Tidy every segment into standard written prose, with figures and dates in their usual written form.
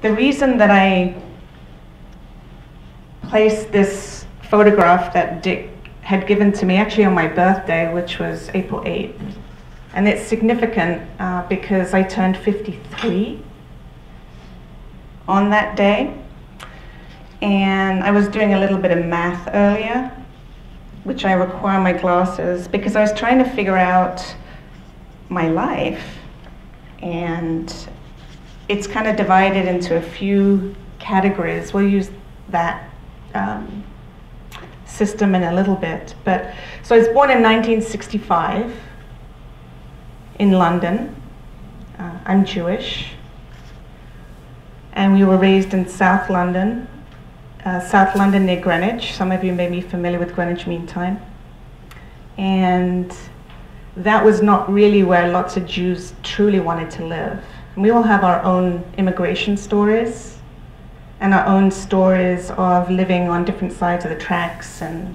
The reason that I placed this photograph that Dick had given to me actually on my birthday, which was April 8th, and it's significant because I turned 53 on that day, and I was doing a little bit of math earlier, which I require my glasses, because I was trying to figure out my life, and it's kind of divided into a few categories. We'll use that system in a little bit. But so I was born in 1965 in London. I'm Jewish, and we were raised in South London near Greenwich. Some of you may be familiar with Greenwich Mean Time. And that was not really where lots of Jews truly wanted to live. And we all have our own immigration stories and our own stories of living on different sides of the tracks and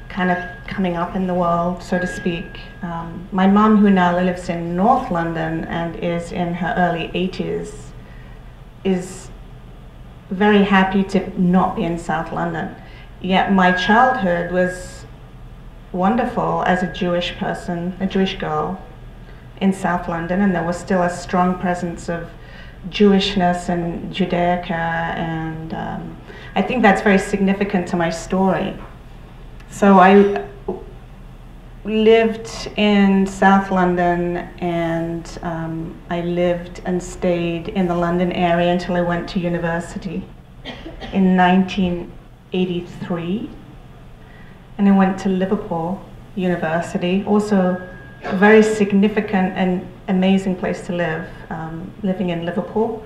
kind of coming up in the world, so to speak. My mom, who now lives in North London and is in her early 80s, is very happy to not be in South London. Yet my childhood was wonderful as a Jewish person, a Jewish girl in South London, and there was still a strong presence of Jewishness and Judaica, and I think that's very significant to my story. So I lived in South London, and I lived and stayed in the London area until I went to university in 1983. And I went to Liverpool University, also a very significant and amazing place to live, living in Liverpool.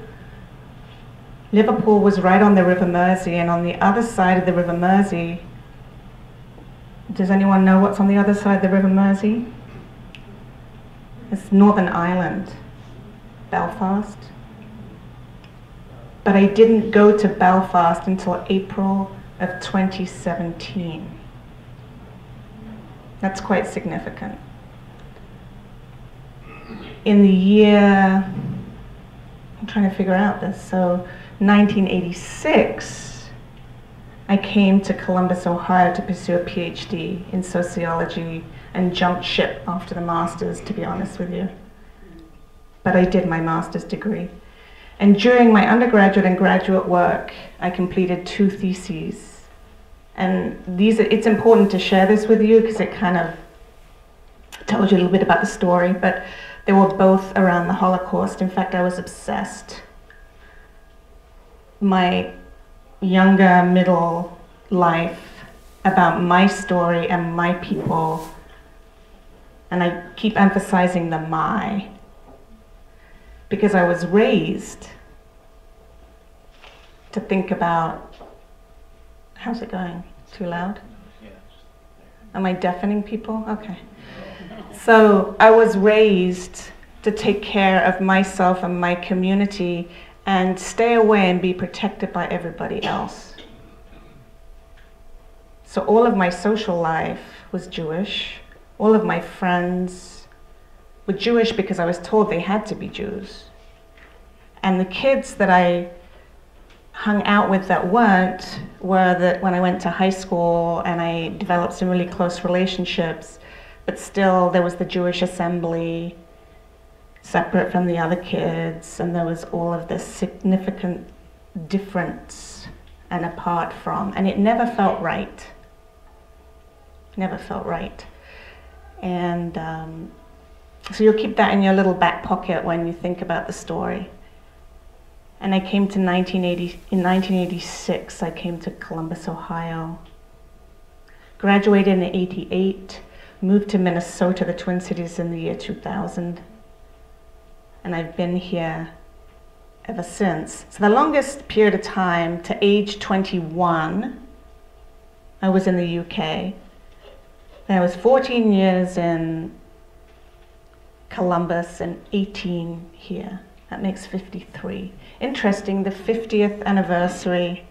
Liverpool was right on the River Mersey, and on the other side of the River Mersey, does anyone know what's on the other side of the River Mersey? It's Northern Ireland, Belfast. But I didn't go to Belfast until April of 2017. That's quite significant. In the year, I'm trying to figure out this, so 1986, I came to Columbus, Ohio to pursue a PhD in sociology and jumped ship after the master's, to be honest with you. But I did my master's degree. And during my undergraduate and graduate work, I completed 2 theses. And it's important to share this with you because it kind of tells you a little bit about the story, but they were both around the Holocaust. In fact, I was obsessed. My younger middle life about my story and my people, and I keep emphasizing the my, because I was raised to think about, how's it going? Too loud? Am I deafening people? Okay. So I was raised to take care of myself and my community and stay away and be protected by everybody else. So all of my social life was Jewish. All of my friends were Jewish because I was told they had to be Jews. And the kids that I hung out with that weren't were that when I went to high school and I developed some really close relationships, but still there was the Jewish assembly separate from the other kids, and there was all of this significant difference and apart from, and it never felt right. Never felt right. And so you'll keep that in your little back pocket when you think about the story. And I came to in 1986, I came to Columbus, Ohio. Graduated in 88, moved to Minnesota, the Twin Cities, in the year 2000. And I've been here ever since. So the longest period of time, to age 21, I was in the UK. Then I was 14 years in Columbus and 18 here. That makes 53. Interesting, the 50th anniversary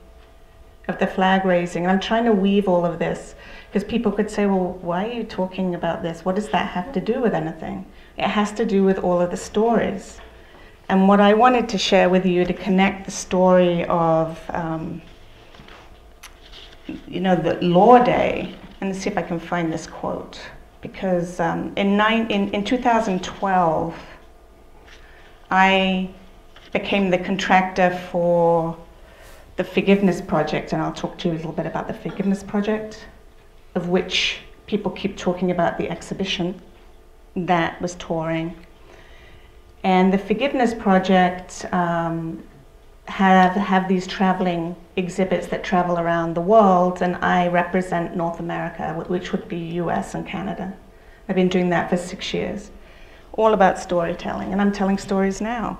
of the flag raising. I'm trying to weave all of this because people could say, well, why are you talking about this? What does that have to do with anything? It has to do with all of the stories. And what I wanted to share with you to connect the story of, the Law Day, and see if I can find this quote, because in 2012, I became the contractor for the Forgiveness Project, and I'll talk to you a little bit about the Forgiveness Project, of which people keep talking about the exhibition that was touring. And the Forgiveness Project have these traveling exhibits that travel around the world, and I represent North America, which would be US and Canada. I've been doing that for 6 years, all about storytelling, and I'm telling stories now.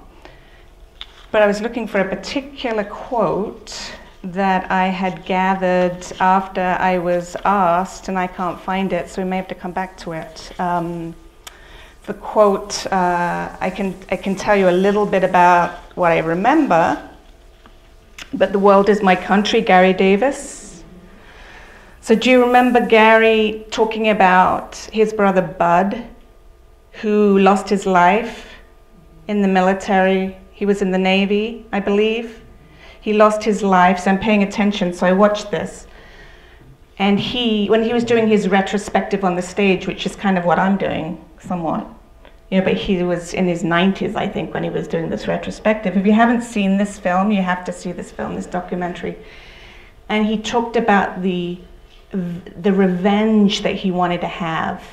But I was looking for a particular quote that I had gathered after I was asked, and I can't find it, so we may have to come back to it. The quote, I can tell you a little bit about what I remember, but the world is my country, Gary Davis. So do you remember Gary talking about his brother Bud, who lost his life in the military? He was in the Navy, I believe. He lost his life, so I'm paying attention, so I watched this. And when he was doing his retrospective on the stage, which is kind of what I'm doing, somewhat, but he was in his 90s, I think, when he was doing this retrospective. If you haven't seen this film, you have to see this film, this documentary. And he talked about the revenge that he wanted to have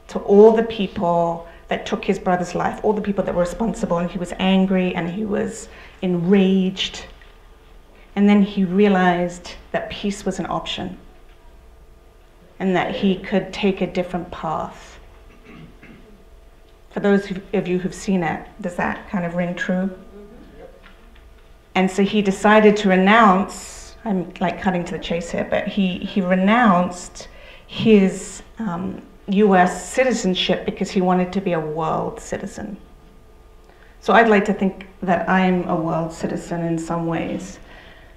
to all the people that took his brother's life, all the people that were responsible, and he was angry and he was enraged. And then he realized that peace was an option and that he could take a different path. For those of you who've seen it, does that kind of ring true? And so he decided to renounce, I'm like cutting to the chase here, but he renounced his US citizenship because he wanted to be a world citizen. So I'd like to think that I'm a world citizen in some ways.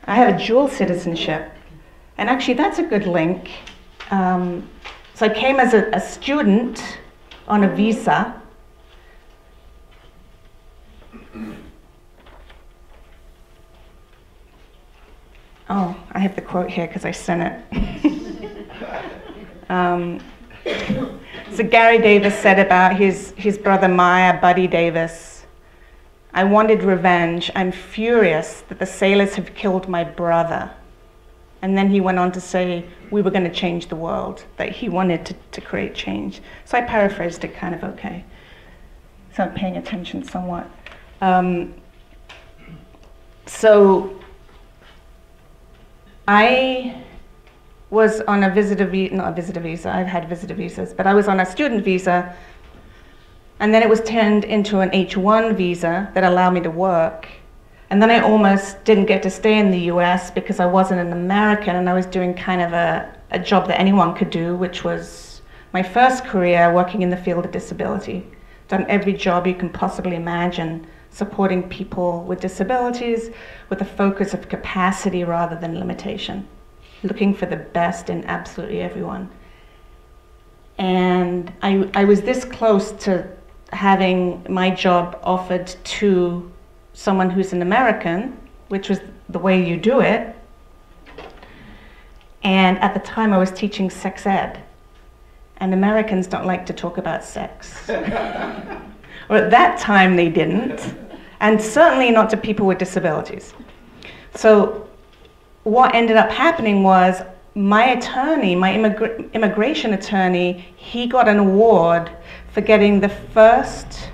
I have a dual citizenship, and actually that's a good link. So I came as a student on a visa. Oh, I have the quote here because I sent it. So Gary Davis said about his brother Maya, Buddy Davis, "I wanted revenge. I'm furious that the sailors have killed my brother." And then he went on to say we were going to change the world, that he wanted to create change. So I paraphrased it kind of okay. So I'm paying attention somewhat. So I was on a visitor visa, not a visitor visa, I've had visitor visas, but I was on a student visa, and then it was turned into an H-1 visa that allowed me to work. And then I almost didn't get to stay in the US because I wasn't an American, and I was doing kind of a job that anyone could do, which was my first career working in the field of disability. Done every job you can possibly imagine, supporting people with disabilities with a focus of capacity rather than limitation, looking for the best in absolutely everyone. And I was this close to having my job offered to someone who's an American, which was the way you do it. And at the time I was teaching sex ed, and Americans don't like to talk about sex. Or at that time they didn't, and certainly not to people with disabilities. So what ended up happening was my attorney, my immigration attorney, he got an award for getting the first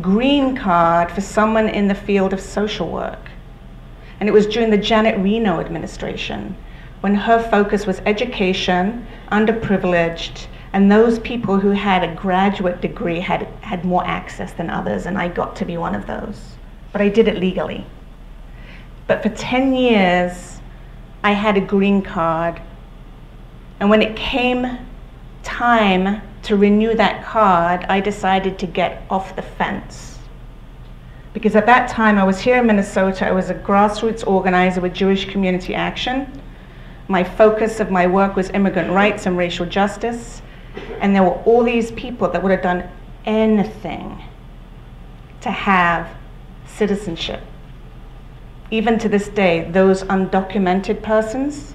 green card for someone in the field of social work. And it was during the Janet Reno administration, when her focus was education, underprivileged, and those people who had a graduate degree had more access than others, and I got to be one of those. But I did it legally. But for 10 years, I had a green card, and when it came time to renew that card, I decided to get off the fence. Because at that time, I was here in Minnesota, I was a grassroots organizer with Jewish Community Action. My focus of my work was immigrant rights and racial justice, and there were all these people that would have done anything to have citizenship. Even to this day, those undocumented persons,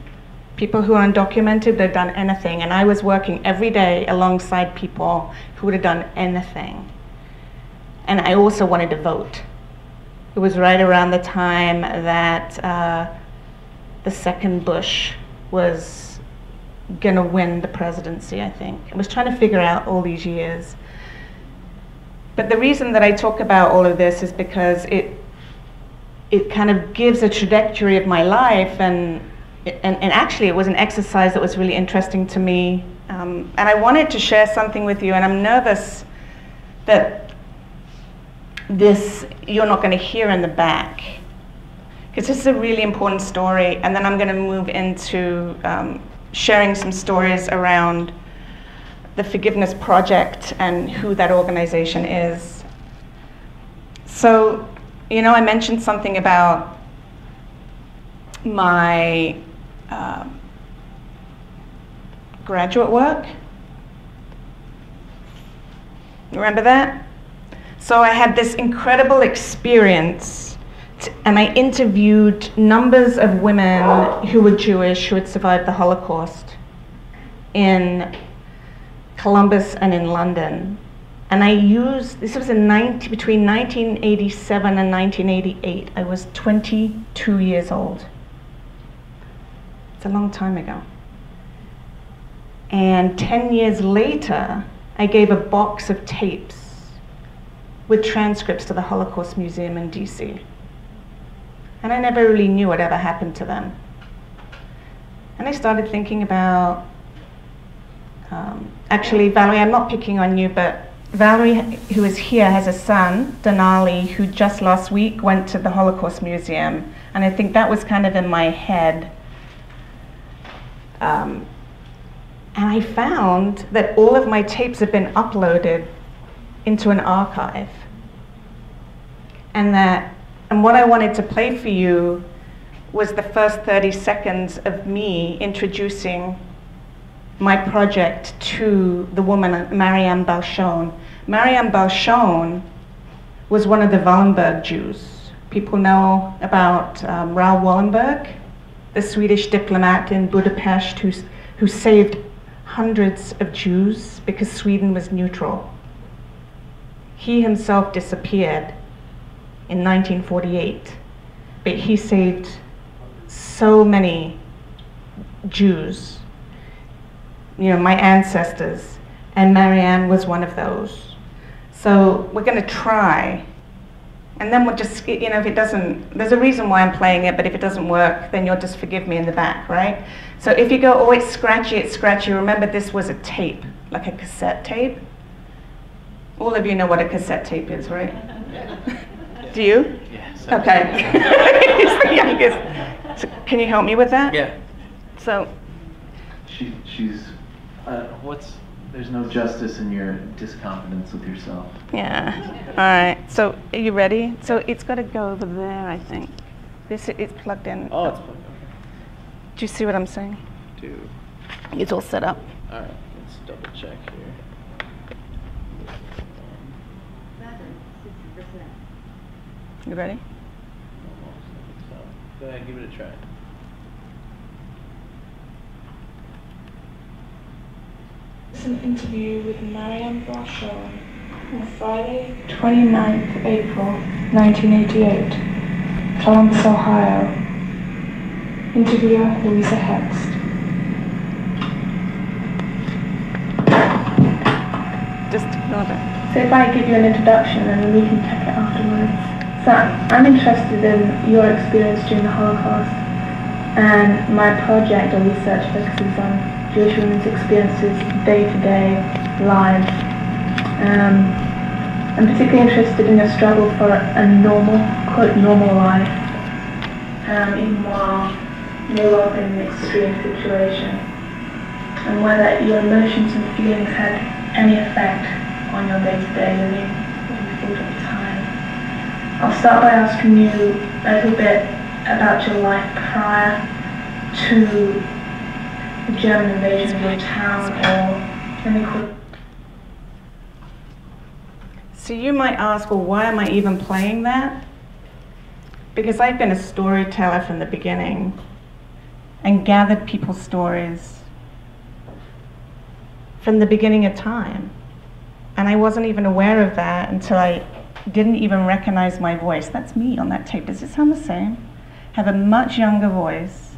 people who are undocumented, they've done anything. And I was working every day alongside people who would have done anything. And I also wanted to vote. It was right around the time that the second Bush was gonna win the presidency, I think. I was trying to figure out all these years. But the reason that I talk about all of this is because it kind of gives a trajectory of my life, and actually it was an exercise that was really interesting to me. And I wanted to share something with you, and I'm nervous that this you're not going to hear in the back, because this is a really important story, and then I'm going to move into sharing some stories around the Forgiveness Project and who that organization is. So, you know, I mentioned something about my graduate work. Remember that? So I had this incredible experience, and I interviewed numbers of women who were Jewish, who had survived the Holocaust in Columbus and in London. And I used, this was between 1987 and 1988. I was 22 years old. It's a long time ago. And 10 years later, I gave a box of tapes with transcripts to the Holocaust Museum in DC. And I never really knew what ever happened to them. And I started thinking about, actually, Valerie, I'm not picking on you, but Valerie, who is here, has a son, Denali, who just last week went to the Holocaust Museum. And I think that was kind of in my head. And I found that all of my tapes have been uploaded into an archive. And what I wanted to play for you was the first 30 seconds of me introducing my project to the woman, Marianne Balshon. Marianne Balshon was one of the Wallenberg Jews. People know about Raoul Wallenberg, the Swedish diplomat in Budapest who saved hundreds of Jews because Sweden was neutral. He himself disappeared in 1948, but he saved so many Jews, you know, my ancestors, and Marianne was one of those. So we're going to try, and then we'll just, you know, if it doesn't, there's a reason why I'm playing it, but if it doesn't work, then you'll just forgive me in the back, right? So if you go, oh, it's scratchy, remember this was a tape, like a cassette tape. All of you know what a cassette tape is, right? Do you? Yes. Okay. He's the youngest. So can you help me with that? Yeah. So. She's. There's no justice in your disconfidence with yourself. Yeah. All right. So are you ready? So it's got to go over there, I think. It's plugged in. Oh, it's plugged in. Do you see what I'm saying? It's all set up. All right. Let's double check here. You ready? Go ahead, give it a try. It's an interview with Marianne Balshon on Friday, 29th April, 1988, Columbus, Ohio. Interviewer, Louisa Hext. Just ignore that. So if I give you an introduction and then we can check it afterwards. So I'm interested in your experience during the Holocaust, and my project or research focuses on Jewish women's experiences day-to-day lives. I'm particularly interested in your struggle for a normal, quote, normal life, even while no longer in an extreme situation, and whether your emotions and feelings had any effect on your day-to-day living, what you thought at the time. I'll start by asking you a little bit about your life prior to the German invasion of your town, or let me call it. So you might ask, well, why am I even playing that? because I've been a storyteller from the beginning and gathered people's stories from the beginning of time. And I wasn't even aware of that until I didn't even recognize my voice. That's me on that tape. Does it sound the same? Have a much younger voice.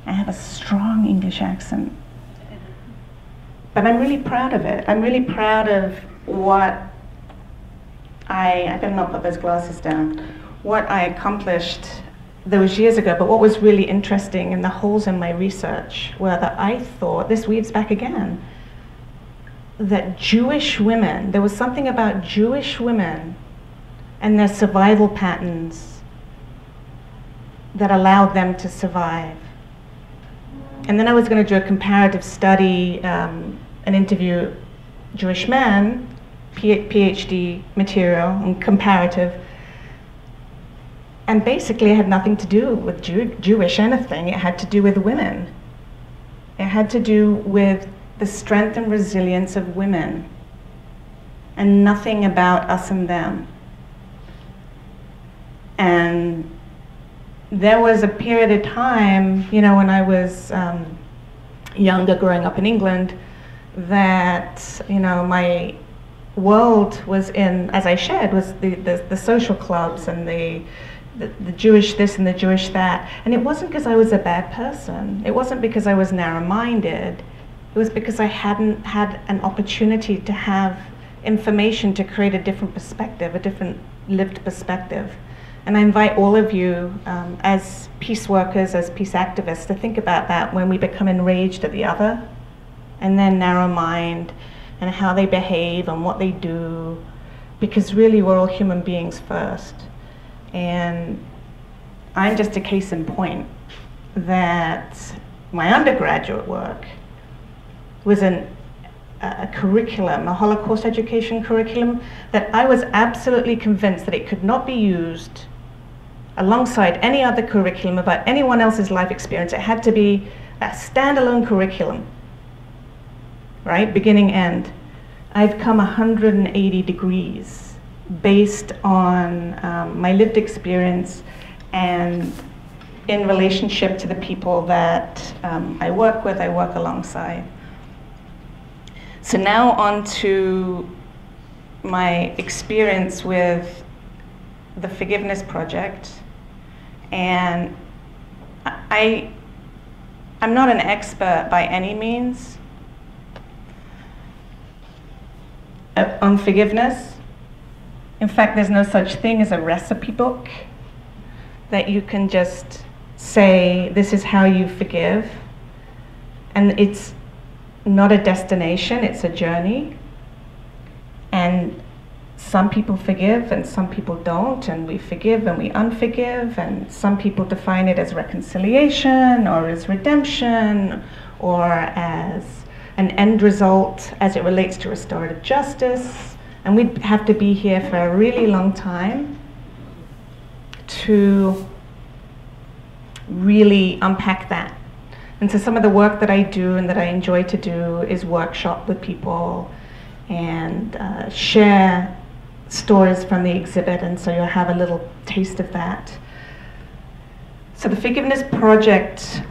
I have a strong English accent. But I'm really proud of it. I'm really proud of what I better not put those glasses down, what I accomplished those years ago. But what was really interesting and the holes in my research were that I thought, this weaves back again, that Jewish women, there was something about Jewish women and their survival patterns that allowed them to survive. And then I was going to do a comparative study, and interview Jewish men, PhD material and comparative. And basically it had nothing to do with Jewish anything. It had to do with women. It had to do with the strength and resilience of women, and nothing about us and them. And there was a period of time, you know, when I was younger, growing up in England, that, you know, my world was in, as I shared, was the social clubs and the Jewish this and the Jewish that. And it wasn't because I was a bad person. It wasn't because I was narrow-minded. It was because I hadn't had an opportunity to have information to create a different perspective, a different lived perspective. And I invite all of you, as peace workers, as peace activists, to think about that when we become enraged at the other, and then narrow mind, and how they behave and what they do, because really we're all human beings first. And I'm just a case in point that my undergraduate work was a curriculum, a Holocaust education curriculum, that I was absolutely convinced that it could not be used alongside any other curriculum about anyone else's life experience. It had to be a standalone curriculum, right, beginning, end. I've come 180 degrees based on my lived experience and in relationship to the people that I work with, I work alongside. So now on to my experience with the Forgiveness Project. And I'm not an expert by any means on forgiveness. In fact, there's no such thing as a recipe book that you can just say, this is how you forgive. And it's not a destination, it's a journey. And some people forgive and some people don't, and we forgive and we unforgive, and some people define it as reconciliation or as redemption or as an end result as it relates to restorative justice. And we'd have to be here for a really long time to really unpack that. And so some of the work that I do and that I enjoy to do is workshop with people and share stories from the exhibit, and so you'll have a little taste of that. So the Forgiveness Project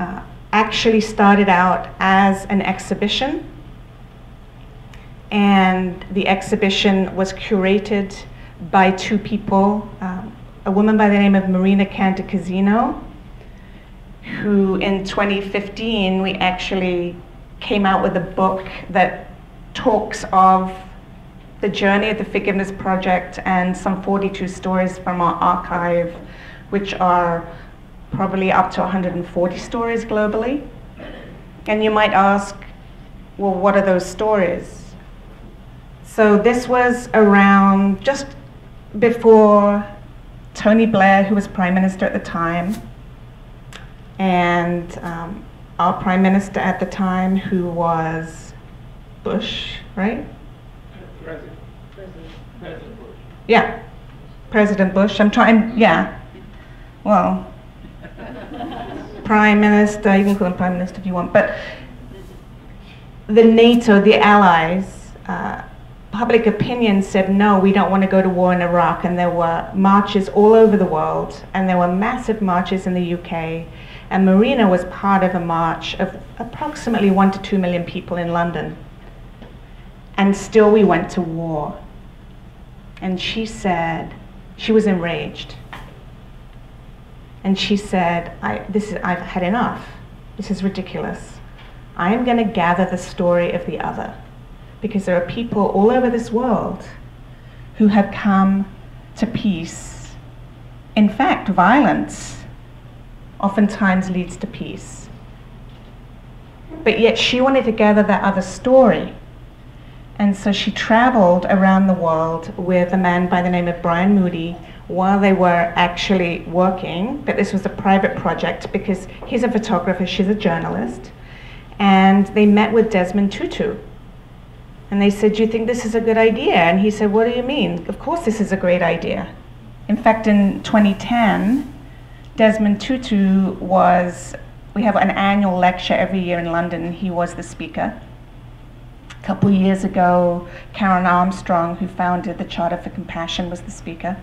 actually started out as an exhibition, and the exhibition was curated by two people, a woman by the name of Marina Cantacuzino, who in 2015 we actually came out with a book that talks of the journey of the Forgiveness Project and some 42 stories from our archive, which are probably up to 140 stories globally. And you might ask, well, what are those stories? So this was around just before Tony Blair, who was Prime Minister at the time, and our Prime Minister at the time, who was Bush, right? President Bush. Yeah, President Bush. I'm trying, yeah. Well, Prime Minister, you can call him Prime Minister if you want, but the NATO, the Allies, public opinion said, no, we don't want to go to war in Iraq, and there were marches all over the world, and there were massive marches in the UK, and Marina was part of a march of approximately 1 to 2 million people in London, and still we went to war. And she said, she was enraged, and she said, I've had enough. This is ridiculous. I am going to gather the story of the other, because there are people all over this world who have come to peace. In fact, violence oftentimes leads to peace. But yet she wanted to gather that other story. And so she traveled around the world with a man by the name of Brian Moody while they were actually working, but this was a private project because he's a photographer, she's a journalist, and they met with Desmond Tutu. And they said, do you think this is a good idea? And he said, what do you mean? Of course this is a great idea. In fact, in 2010, Desmond Tutu we have an annual lecture every year in London, and he was the speaker. A couple of years ago, Karen Armstrong, who founded the Charter for Compassion, was the speaker.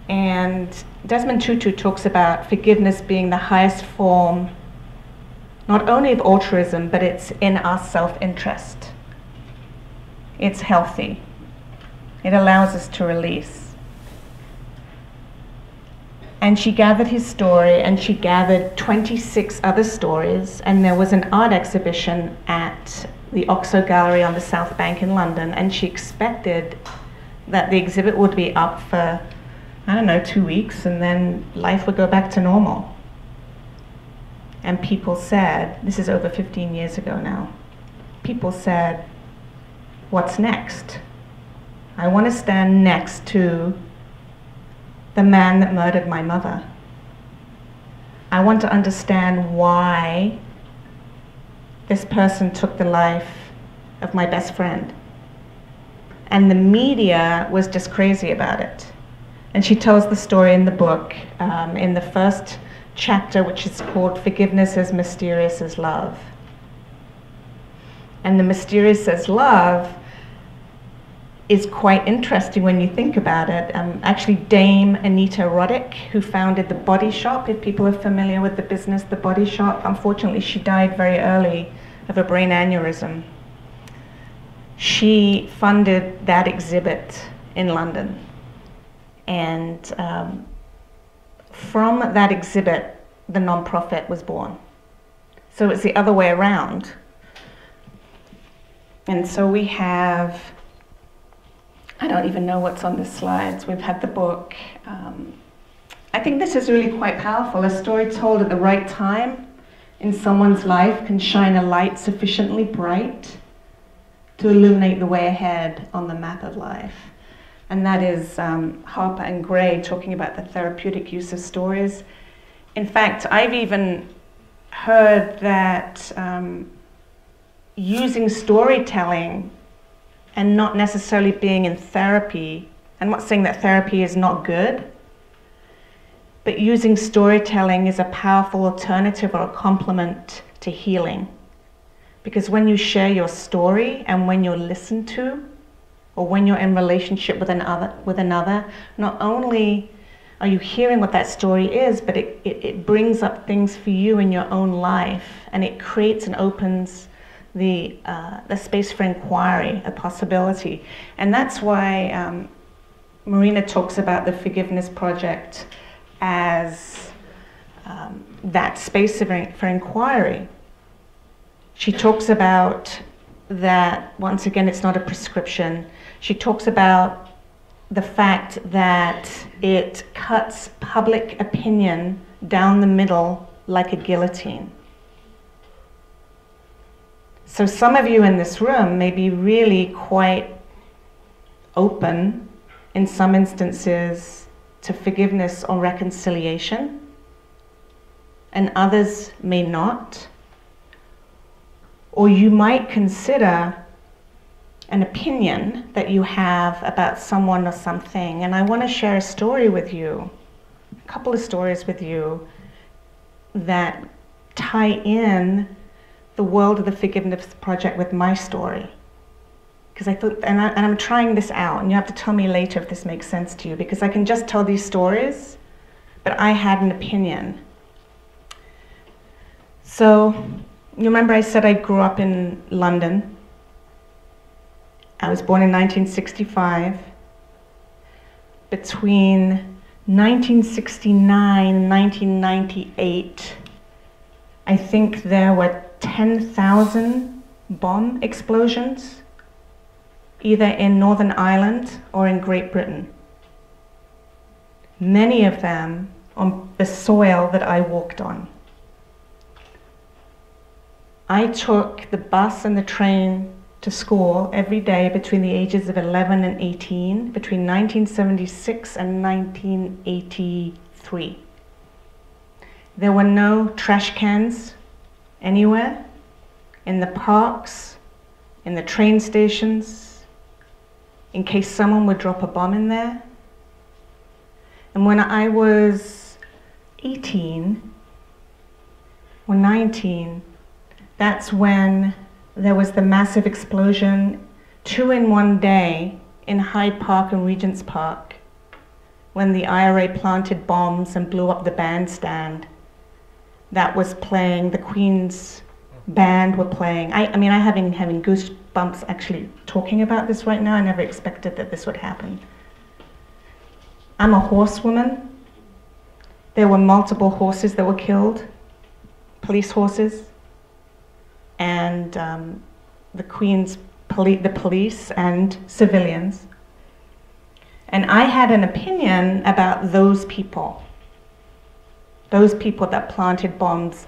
And Desmond Tutu talks about forgiveness being the highest form, not only of altruism, but it's in our self-interest. It's healthy. It allows us to release. And she gathered his story, and she gathered 26 other stories, and there was an art exhibition at the Oxo Gallery on the South Bank in London, and she expected that the exhibit would be up for, 2 weeks, and then life would go back to normal. And people said, this is over 15 years ago now, people said, what's next? I want to stand next to the man that murdered my mother. I want to understand why this person took the life of my best friend. And the media was just crazy about it. And she tells the story in the book, in the first chapter, which is called Forgiveness as Mysterious as Love. And the mysterious as love is quite interesting when you think about it. Actually, Dame Anita Roddick, who founded The Body Shop, if people are familiar with the business The Body Shop, unfortunately she died very early of a brain aneurysm. She funded that exhibit in London. And from that exhibit, the nonprofit was born. So it's the other way around. And so we have, I don't even know what's on the slides. We've had the book. I think this is really quite powerful. A story told at the right time in someone's life can shine a light sufficiently bright to illuminate the way ahead on the map of life. And that is Harper and Gray talking about the therapeutic use of stories. In fact, I've even heard that using storytelling and not necessarily being in therapy, I'm not saying that therapy is not good, but using storytelling is a powerful alternative or a complement to healing. Because when you share your story and when you're listened to, or when you're in relationship with another, not only are you hearing what that story is, but it brings up things for you in your own life, and it creates and opens the space for inquiry, a possibility. And that's why Marina talks about the Forgiveness Project as that space for inquiry. She talks about that, once again, it's not a prescription. She talks about the fact that it cuts public opinion down the middle like a guillotine. So some of you in this room may be really quite open, in some instances, to forgiveness or reconciliation, and others may not. Or you might consider an opinion that you have about someone or something. And I want to share a story with you, a couple of stories with you that tie in the world of the Forgiveness Project with my story. because I thought, and I'm trying this out, and you have to tell me later if this makes sense to you, because I can just tell these stories, but I had an opinion. So, you remember I said I grew up in London. I was born in 1965. Between 1969 and 1998, I think there were 10,000 bomb explosions, either in Northern Ireland or in Great Britain. Many of them on the soil that I walked on. I took the bus and the train to school every day between the ages of 11 and 18, between 1976 and 1983. There were no trash cans anywhere, in the parks, in the train stations, in case someone would drop a bomb in there. And when I was 18 or 19, that's when there was the massive explosion, 2 in one day, in Hyde Park and Regent's Park, when the IRA planted bombs and blew up the bandstand that was playing, the Queen's band were playing. I mean, I'm having goosebumps actually talking about this right now. I never expected that this would happen. I'm a horsewoman. There were multiple horses that were killed, police horses, and the Queen's the police and civilians. And I had an opinion about those people that planted bombs,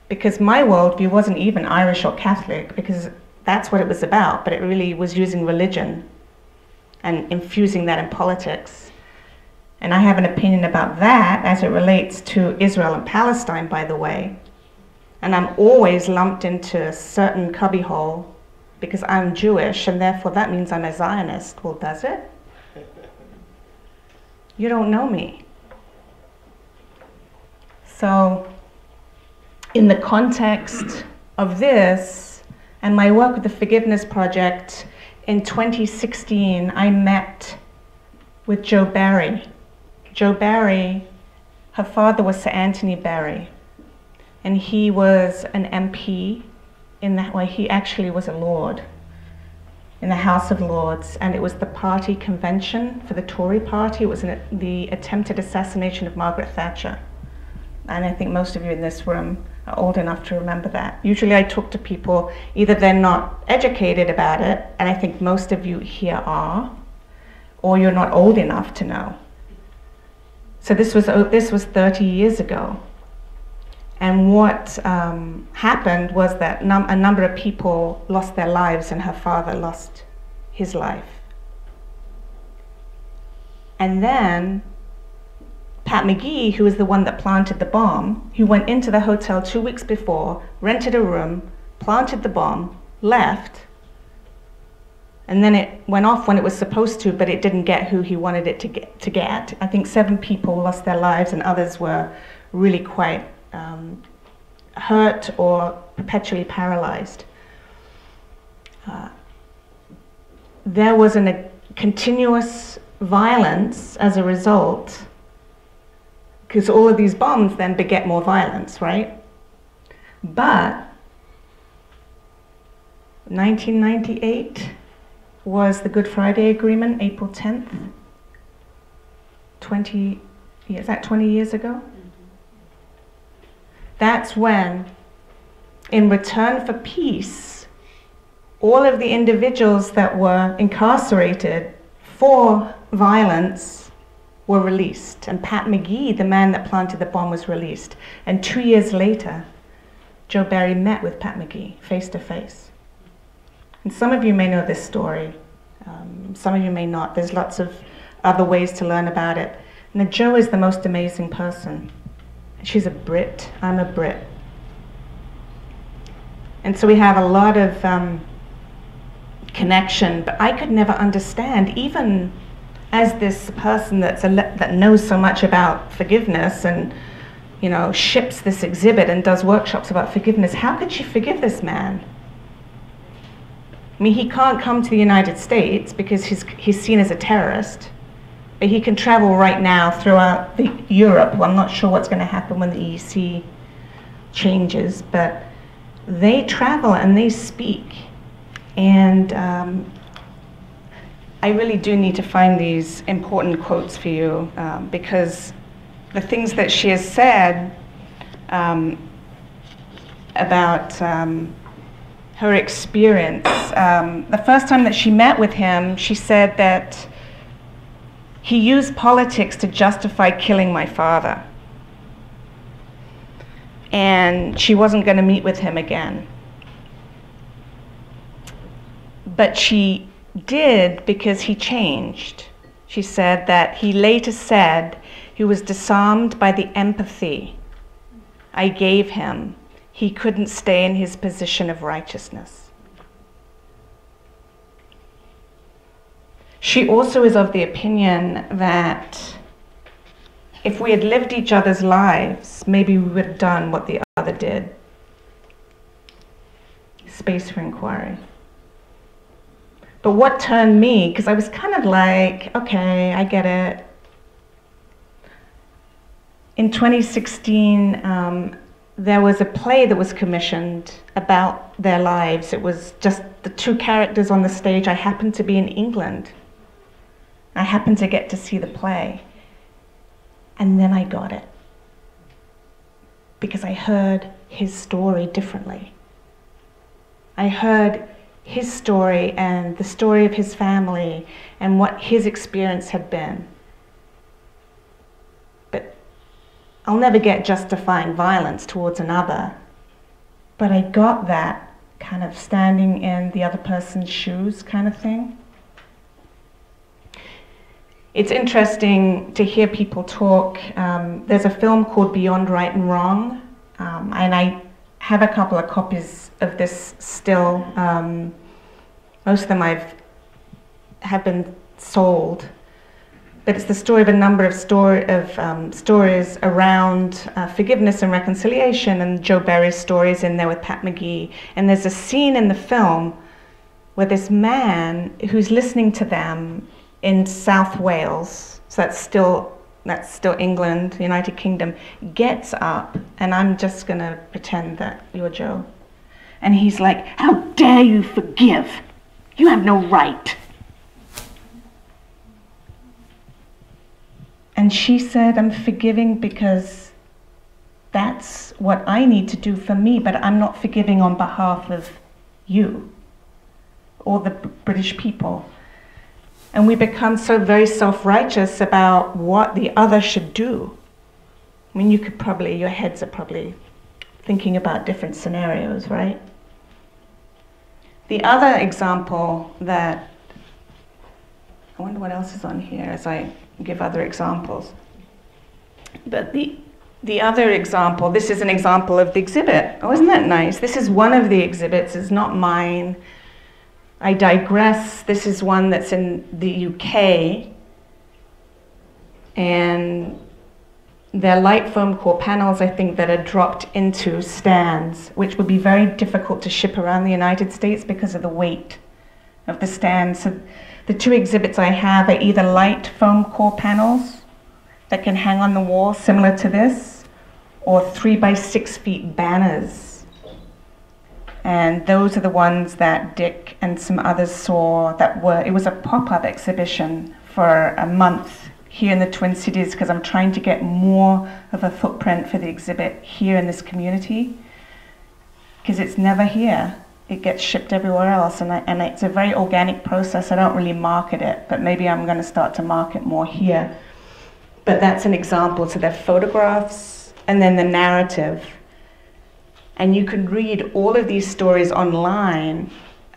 because my worldview wasn't even Irish or Catholic, because that's what it was about, but it really was using religion and infusing that in politics. And I have an opinion about that as it relates to Israel and Palestine, by the way. And I'm always lumped into a certain cubbyhole because I'm Jewish, and therefore that means I'm a Zionist. Well, does it? You don't know me. So, in the context of this and my work with the Forgiveness Project, in 2016, I met with Jo Barry. Jo Barry, her father was Sir Anthony Barry, and he was an MP in that way. He actually was a Lord in the House of Lords, and it was the party convention for the Tory party. It was the attempted assassination of Margaret Thatcher. And I think most of you in this room are old enough to remember that. Usually I talk to people, either they're not educated about it, and I think most of you here are, or you're not old enough to know. So this was 30 years ago. And what happened was that a number of people lost their lives, and her father lost his life. And then Pat McGee, who was the one that planted the bomb, he went into the hotel 2 weeks before, rented a room, planted the bomb, left, and then it went off when it was supposed to, but it didn't get who he wanted it to get. I think 7 people lost their lives, and others were really quite hurt or perpetually paralyzed. There was a continuous violence as a result, because all of these bombs then beget more violence, right? But 1998 was the Good Friday Agreement, April 10th. 20 years ago? That's when, in return for peace, all of the individuals that were incarcerated for violence were released. And Pat McGee, the man that planted the bomb, was released. And 2 years later, Jo Barry met with Pat McGee face to face. And some of you may know this story. Some of you may not. There's lots of other ways to learn about it. Now, Jo is the most amazing person. She's a Brit. I'm a Brit. And so we have a lot of connection, but I could never understand, even as this person that knows so much about forgiveness and, you know, ships this exhibit and does workshops about forgiveness, how could she forgive this man? I mean, he can't come to the United States because he's seen as a terrorist, but he can travel right now throughout Europe. Well, I'm not sure what's going to happen when the EEC changes, but they travel and they speak. And I really do need to find these important quotes for you, because the things that she has said about her experience. The first time that she met with him, she said that he used politics to justify killing my father. And she wasn't going to meet with him again. But she did because he changed. She said that he later said he was disarmed by the empathy I gave him. He couldn't stay in his position of righteousness. She also is of the opinion that if we had lived each other's lives, maybe we would have done what the other did. Space for inquiry. But what turned me, because I was kind of like, okay, I get it. In 2016, there was a play that was commissioned about their lives. It was just the two characters on the stage. I happened to be in England. I happened to get to see the play. And then I got it. Because I heard his story differently. I heard his story and the story of his family and what his experience had been. But I'll never get justifying violence towards another. But I got that kind of standing in the other person's shoes kind of thing. It's interesting to hear people talk. There's a film called Beyond Right and Wrong, and I have a couple of copies of this still. Most of them have been sold, but it's the story of a number of stories around forgiveness and reconciliation, and Joe Berry's stories in there with Pat McGee. And there's a scene in the film where this man who's listening to them in South Wales, so that's still England, United Kingdom, gets up, and I'm just gonna pretend that you're Joe. And he's like, "How dare you forgive? You have no right." And she said, "I'm forgiving because that's what I need to do for me, but I'm not forgiving on behalf of you or the British people." And we become so very self-righteous about what the other should do. I mean, your heads are probably thinking about different scenarios, right? The other example that, I wonder what else is on here as I give other examples. But the other example, this is an example of the exhibit. Oh, isn't that nice? This is one of the exhibits, it's not mine. I digress. This is one that's in the UK, and they're light foam core panels, I think, that are dropped into stands, which would be very difficult to ship around the United States because of the weight of the stands. So the two exhibits I have are either light foam core panels that can hang on the wall, similar to this, or 3 by 6 feet banners. And those are the ones that Dick and some others saw it was a pop-up exhibition for a month here in the Twin Cities, because I'm trying to get more of a footprint for the exhibit here in this community, because it's never here. It gets shipped everywhere else, and it's a very organic process. I don't really market it, but maybe I'm going to start to market more here. But that's an example. So they're photographs and then the narrative. And you can read all of these stories online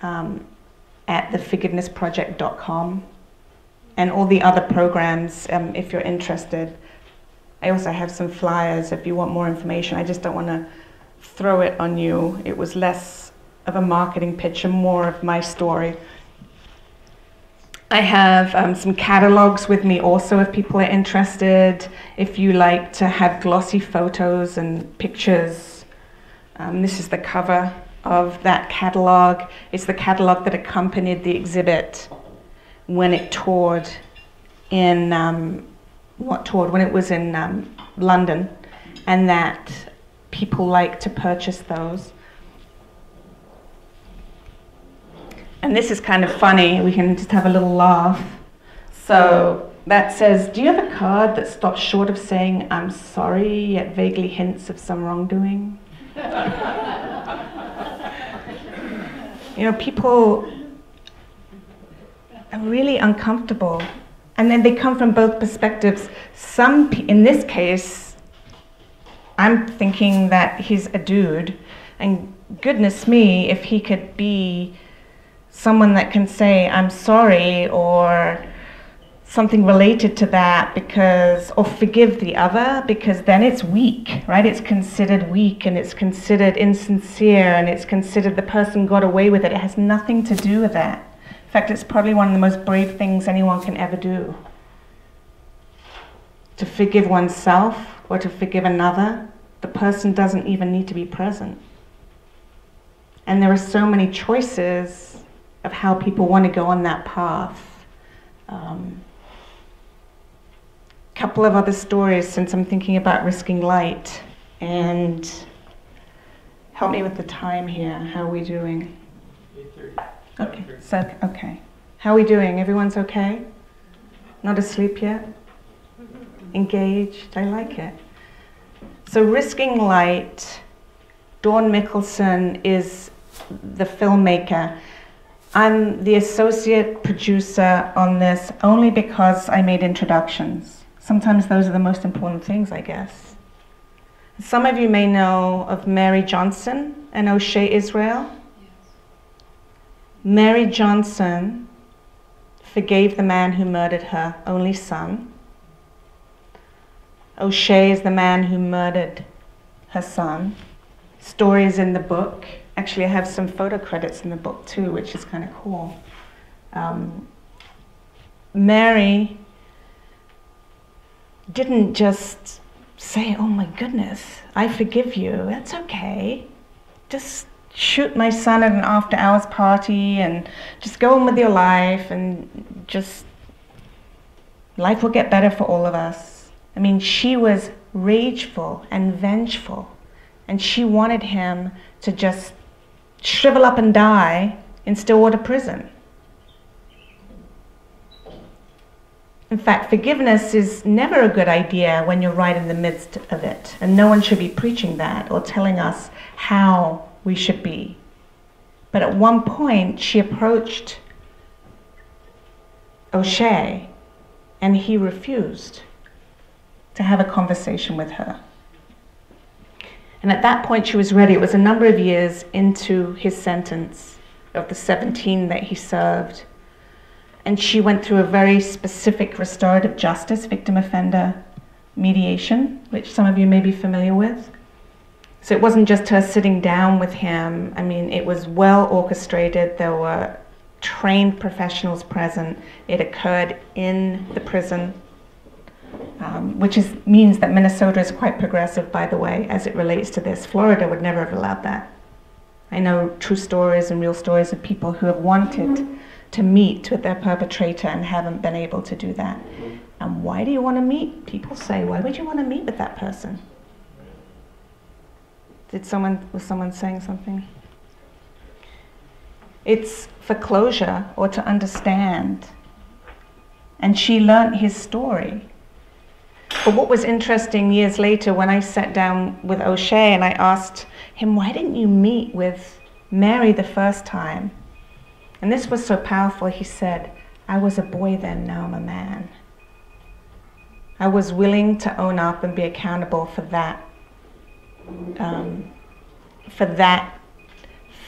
at theforgivenessproject.com and all the other programs if you're interested. I also have some flyers if you want more information. I just don't want to throw it on you. It was less of a marketing pitch and more of my story. I have some catalogs with me also if people are interested. If you like to have glossy photos and pictures. This is the cover of that catalog. It's the catalog that accompanied the exhibit when it toured in, when it was in London, and that people like to purchase those. And this is kind of funny, we can just have a little laugh. So that says, do you have a card that stops short of saying, I'm sorry, yet vaguely hints of some wrongdoing? You know, people are really uncomfortable. And then they come from both perspectives. In this case, I'm thinking that he's a dude, and goodness me, if he could be someone that can say, I'm sorry, or something related to that, or forgive the other, because then it's weak, right? It's considered weak, and it's considered insincere, and it's considered the person got away with it. It has nothing to do with that. In fact, it's probably one of the most brave things anyone can ever do. To forgive oneself or to forgive another, the person doesn't even need to be present. And there are so many choices of how people want to go on that path. Couple of other stories, since I'm thinking about risking light, and help me with the time here. How are we doing? 8:30. Okay, so, okay. How are we doing? Everyone's okay? Not asleep yet? Engaged? I like it. So Risking Light, Dawn Mickelson is the filmmaker. I'm the associate producer on this only because I made introductions. Sometimes those are the most important things, I guess. Some of you may know of Mary Johnson and O'Shea Israel. Yes. Mary Johnson forgave the man who murdered her only son. O'Shea is the man who murdered her son. Story is in the book. Actually, I have some photo credits in the book too, which is kind of cool. Mary didn't just say, oh my goodness, I forgive you, that's okay. Just shoot my son at an after hours party and just go on with your life, and just life will get better for all of us. I mean, she was rageful and vengeful, and she wanted him to just shrivel up and die in Stillwater prison. In fact, forgiveness is never a good idea when you're right in the midst of it, and no one should be preaching that or telling us how we should be. But at one point, she approached O'Shea, and he refused to have a conversation with her. And at that point, she was ready. It was a number of years into his sentence of the 17 that he served. And she went through a very specific restorative justice, victim offender mediation, which some of you may be familiar with. So it wasn't just her sitting down with him. I mean, it was well orchestrated. There were trained professionals present. It occurred in the prison, which means that Minnesota is quite progressive, by the way, as it relates to this. Florida would never have allowed that. I know true stories and real stories of people who have wanted to meet with their perpetrator and haven't been able to do that. And why do you want to meet? People say, why would you want to meet with that person? Was someone saying something? It's for closure or to understand. And she learned his story. But what was interesting years later, when I sat down with O'Shea and I asked him, why didn't you meet with Mary the first time? And this was so powerful. He said, I was a boy then, now I'm a man. I was willing to own up and be accountable for that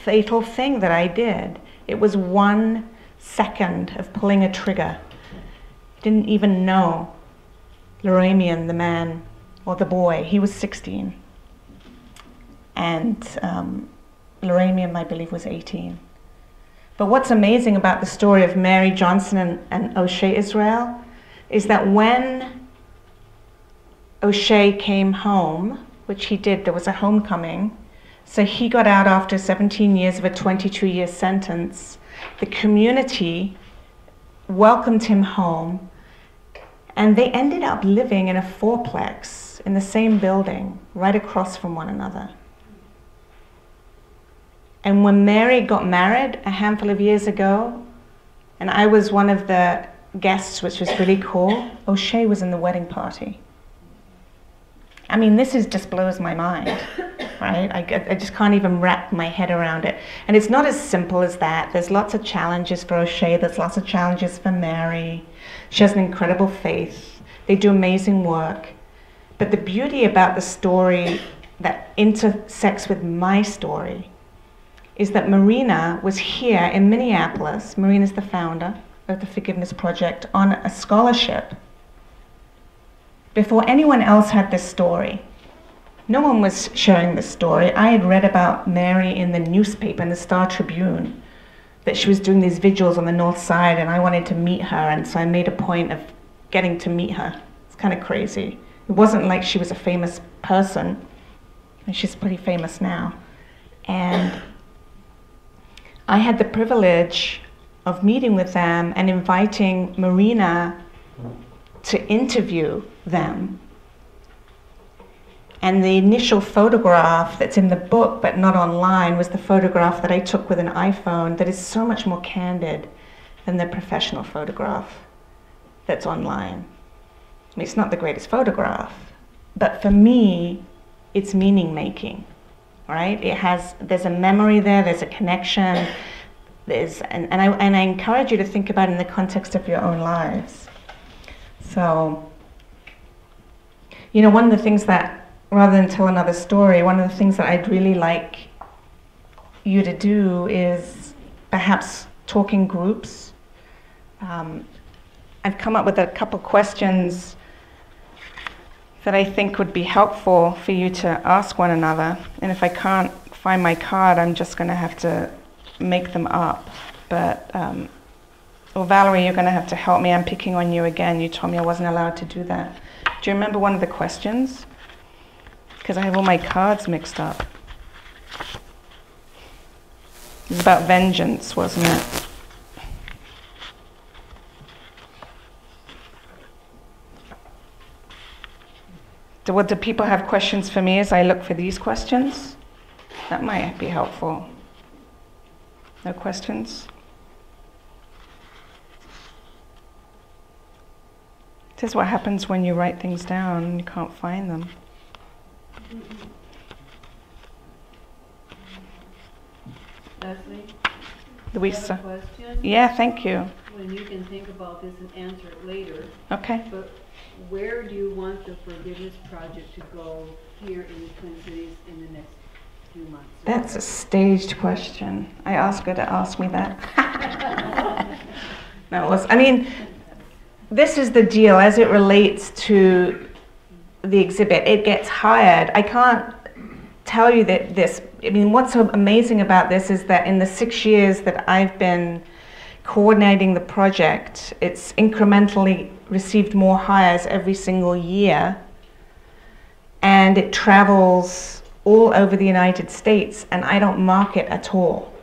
fatal thing that I did. It was 1 second of pulling a trigger. Didn't even know Loramian, the man, or the boy. He was 16. And Loramian, I believe, was 18. But what's amazing about the story of Mary Johnson and O'Shea Israel is that when O'Shea came home, which he did, there was a homecoming, So he got out after 17 years of a 22-year sentence. The community welcomed him home, and they ended up living in a fourplex in the same building, right across from one another. And when Mary got married a handful of years ago, and I was one of the guests, which was really cool, O'Shea was in the wedding party. I mean, this just blows my mind, right? I just can't even wrap my head around it. And it's not as simple as that. There's lots of challenges for O'Shea. There's lots of challenges for Mary. She has an incredible faith. They do amazing work. But the beauty about the story that intersects with my story is that Marina was here in Minneapolis. Marina's the founder of the Forgiveness Project, on a scholarship before anyone else had this story. No one was sharing this story. I had read about Mary in the newspaper, in the Star Tribune, that she was doing these vigils on the north side, and I wanted to meet her, and so I made a point of getting to meet her. It's kind of crazy. It wasn't like she was a famous person, and she's pretty famous now. And I had the privilege of meeting with them and inviting Marina to interview them. And the initial photograph that's in the book but not online was the photograph that I took with an iPhone that is so much more candid than the professional photograph that's online. I mean, it's not the greatest photograph, but for me, it's meaning making, right? There's a memory there, there's a connection, and I encourage you to think about it in the context of your own lives. So, you know, one of the things that, rather than tell another story, one of the things that I'd really like you to do is perhaps talk in groups. I've come up with a couple questions that I think would be helpful for you to ask one another. And if I can't find my card, I'm just going to have to make them up. But well, Valerie, you're going to have to help me. I'm picking on you again. You told me I wasn't allowed to do that. Do you remember one of the questions? Because I have all my cards mixed up. It was about vengeance, wasn't it? Do people have questions for me as I look for these questions? That might be helpful. No questions? This is what happens when you write things down and you can't find them. Leslie? Louisa. I have a question. Yeah, thank you. When you can think about this and answer it later. Okay. But where do you want the Forgiveness Project to go here in the Twin Cities in the next few months? That's a staged question. I asked her to ask me that. No, I mean, this is the deal as it relates to the exhibit. It gets hired. I can't tell you that this, I mean, what's so amazing about this is that in the 6 years that I've been coordinating the project, it's incrementally received more hires every single year, and it travels all over the United States, and I don't market at all.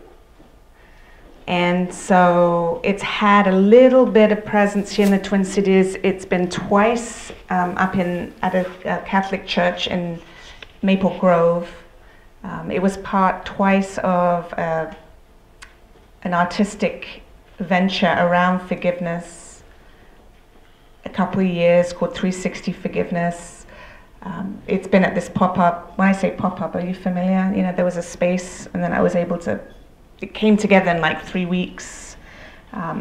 And so it's had a little bit of presence here in the Twin Cities. It's been twice up at a Catholic church in Maple Grove. It was twice of an artistic venture around forgiveness, a couple of years called 360 Forgiveness. It's been at this pop-up. When I say pop-up, are you familiar? You know, there was a space, and then I was able to, it came together in like 3 weeks.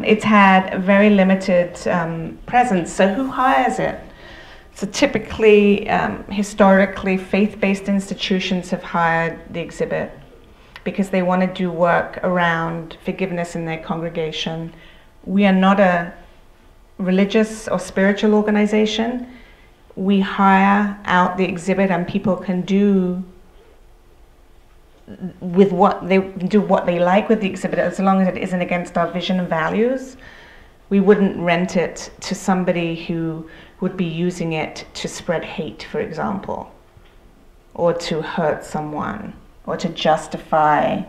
It's had a very limited presence, so who hires it? So typically, historically, faith-based institutions have hired the exhibit because they want to do work around forgiveness in their congregation. We are not a religious or spiritual organization. We hire out the exhibit, and people can do what they like with the exhibit, as long as it isn't against our vision and values. We wouldn't rent it to somebody who would be using it to spread hate, for example, or to hurt someone. or to justify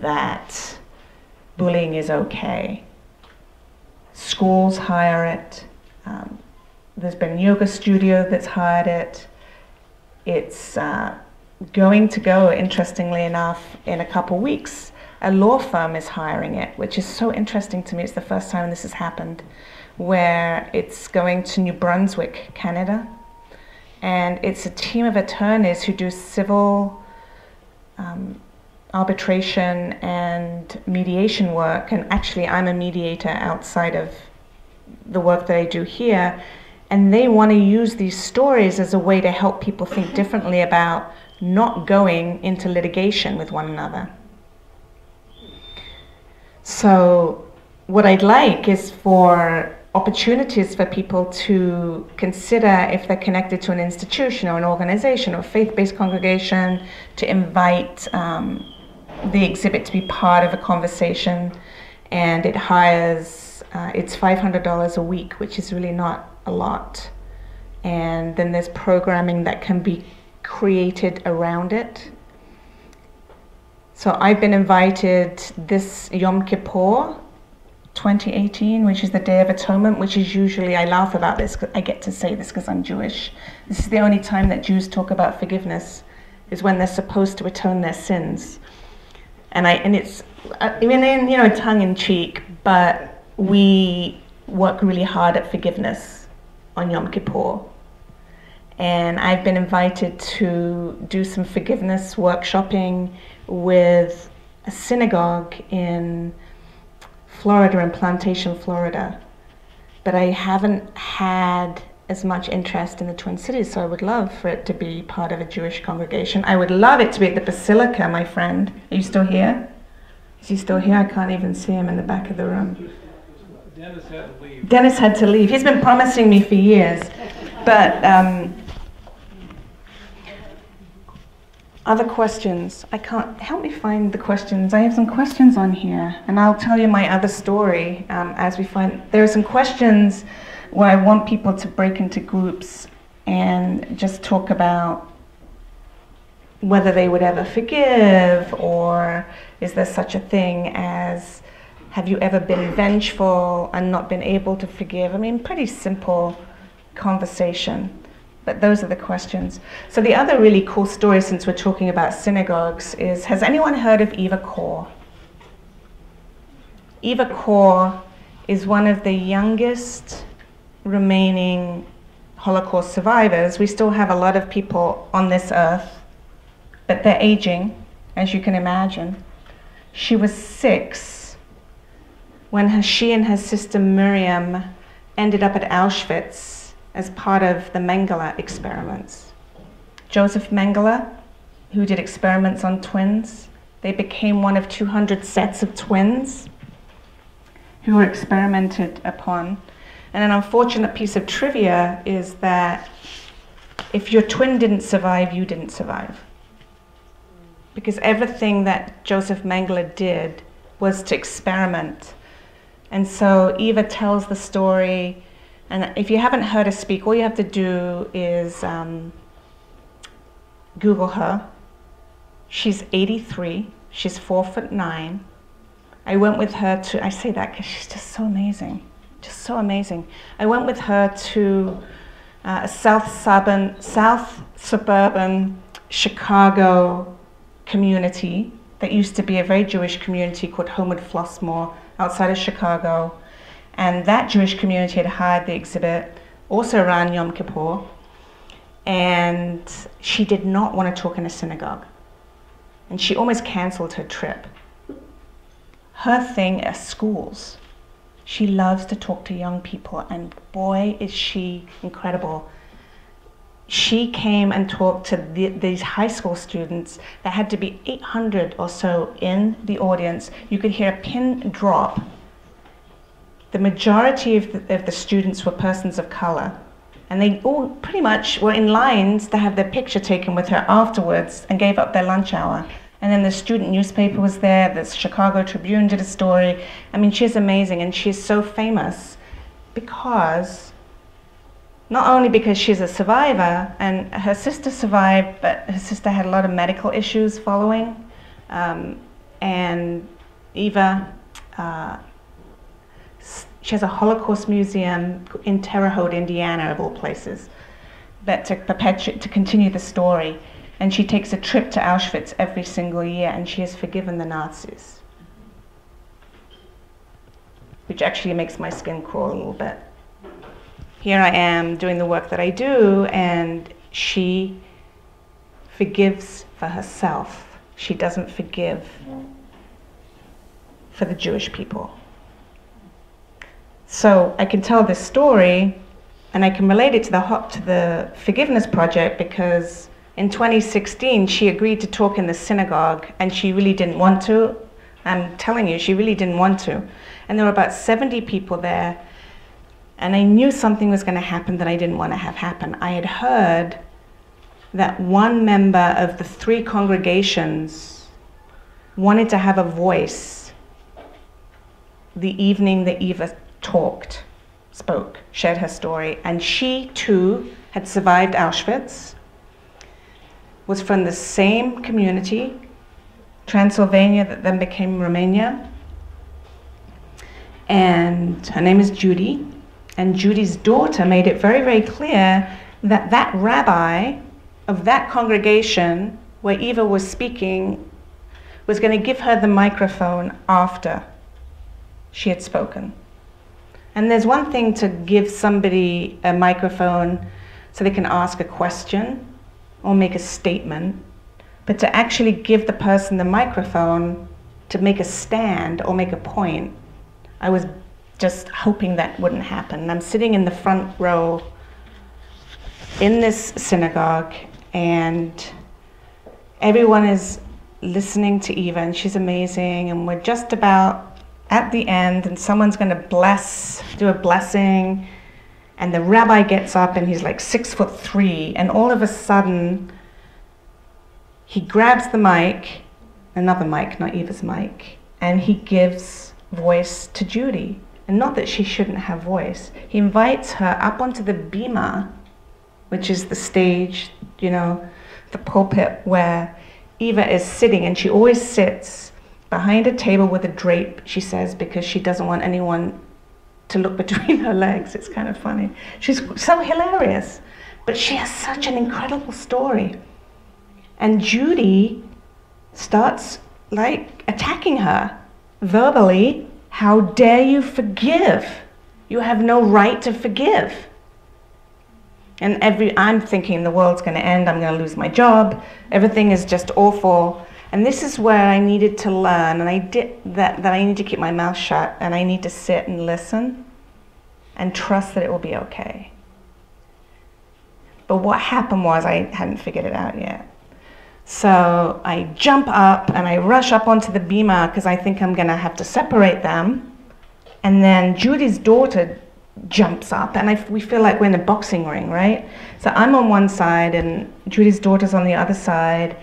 that bullying is okay. Schools hire it. There's been a yoga studio that's hired it. It's going to go, interestingly enough, in a couple weeks. A law firm is hiring it, which is so interesting to me. It's the first time this has happened, where it's going to New Brunswick, Canada. And it's a team of attorneys who do civil arbitration and mediation work. And actually, I'm a mediator outside of the work that I do here. And they want to use these stories as a way to help people think differently about not going into litigation with one another. So what I'd like is for opportunities for people to consider, if they're connected to an institution or an organization or a faith-based congregation, to invite the exhibit to be part of a conversation. And it hires, it's $500 a week, which is really not a lot. And then there's programming that can be created around it. So I've been invited this Yom Kippur 2018, which is the Day of Atonement, which is usually, I laugh about this, I get to say this because I'm Jewish. This is the only time that Jews talk about forgiveness, is when they're supposed to atone their sins. And it's, even in, tongue in cheek, but we work really hard at forgiveness on Yom Kippur. And I've been invited to do some forgiveness workshopping with a synagogue in Florida, in Plantation, Florida. But I haven't had as much interest in the Twin Cities, so I would love for it to be part of a Jewish congregation. I would love it to be at the Basilica, my friend. Are you still here? Is he still here? I can't even see him in the back of the room. Dennis had to leave. Dennis had to leave. He's been promising me for years. But other questions? I can't, help me find the questions. I have some questions on here, and I'll tell you my other story as we find. There are some questions where I want people to break into groups and just talk about whether they would ever forgive, or is there such a thing as, have you ever been vengeful and not been able to forgive? I mean, pretty simple conversation. But those are the questions. So the other really cool story, since we're talking about synagogues, is, has anyone heard of Eva Kor? Eva Kor is one of the youngest remaining Holocaust survivors. We still have a lot of people on this earth, but they're aging, as you can imagine. She was 6 when she and her sister Miriam ended up at Auschwitz as part of the Mengele experiments. Joseph Mengele, who did experiments on twins, they became one of 200 sets of twins who were experimented upon. And an unfortunate piece of trivia is that if your twin didn't survive, you didn't survive. Because everything that Joseph Mengele did was to experiment. And so Eva tells the story. And if you haven't heard her speak, all you have to do is Google her. She's 83. She's 4'9". I went with her to, I say that because she's just so amazing. Just so amazing. I went with her to a south suburban Chicago community that used to be a very Jewish community called Homewood Flossmoor outside of Chicago. And that Jewish community had hired the exhibit, also around Yom Kippur, and she did not want to talk in a synagogue. And she almost canceled her trip. Her thing are schools. She loves to talk to young people, and boy, is she incredible. She came and talked to these high school students. There had to be 800 or so in the audience. You could hear a pin drop. The majority of the students were persons of color, and they all pretty much were in lines to have their picture taken with her afterwards and gave up their lunch hour. And then the student newspaper was there, the Chicago Tribune did a story. I mean, she's amazing, and she's so famous because not only because she's a survivor, and her sister survived, but her sister had a lot of medical issues following. And Eva, she has a Holocaust museum in Terre Haute, Indiana, of all places, but to continue the story. And she takes a trip to Auschwitz every single year, and she has forgiven the Nazis, which actually makes my skin crawl a little bit. Here I am doing the work that I do, and she forgives for herself. She doesn't forgive for the Jewish people. So I can tell this story, and I can relate it to the Forgiveness Project, because in 2016 she agreed to talk in the synagogue, and she really didn't want to. I'm telling you, she really didn't want to. And there were about 70 people there, and I knew something was going to happen that I didn't want to have happen. I had heard that one member of the 3 congregations wanted to have a voice the evening that Eva spoke, shared her story. And she too had survived Auschwitz, was from the same community, Transylvania, that then became Romania. And her name is Judy. And Judy's daughter made it very, very clear that that rabbi of that congregation where Eva was speaking was going to give her the microphone after she had spoken. And there's one thing to give somebody a microphone so they can ask a question or make a statement, but to actually give the person the microphone to make a stand or make a point, I was just hoping that wouldn't happen. And I'm sitting in the front row in this synagogue, and everyone is listening to Eva, and she's amazing, and we're just about at the end, and someone's going to do a blessing, and the rabbi gets up, and he's like 6'3", and all of a sudden he grabs the mic, another mic, not Eva's mic, and he gives voice to Judy. And not that she shouldn't have voice. He invites her up onto the bima, which is the stage, you know, the pulpit where Eva is sitting, and she always sits behind a table with a drape, she says, because she doesn't want anyone to look between her legs. It's kind of funny. She's so hilarious, but she has such an incredible story. And Judy starts like attacking her verbally. How dare you forgive? You have no right to forgive. And I'm thinking the world's going to end, I'm going to lose my job, everything is just awful. And this is where I needed to learn, and I did that I need to keep my mouth shut, and I need to sit and listen and trust that it will be okay. But what happened was I hadn't figured it out yet. So I jump up and I rush up onto the bima because I think I'm going to have to separate them. And then Judy's daughter jumps up, and we feel like we're in a boxing ring, right? So I'm on one side and Judy's daughter's on the other side.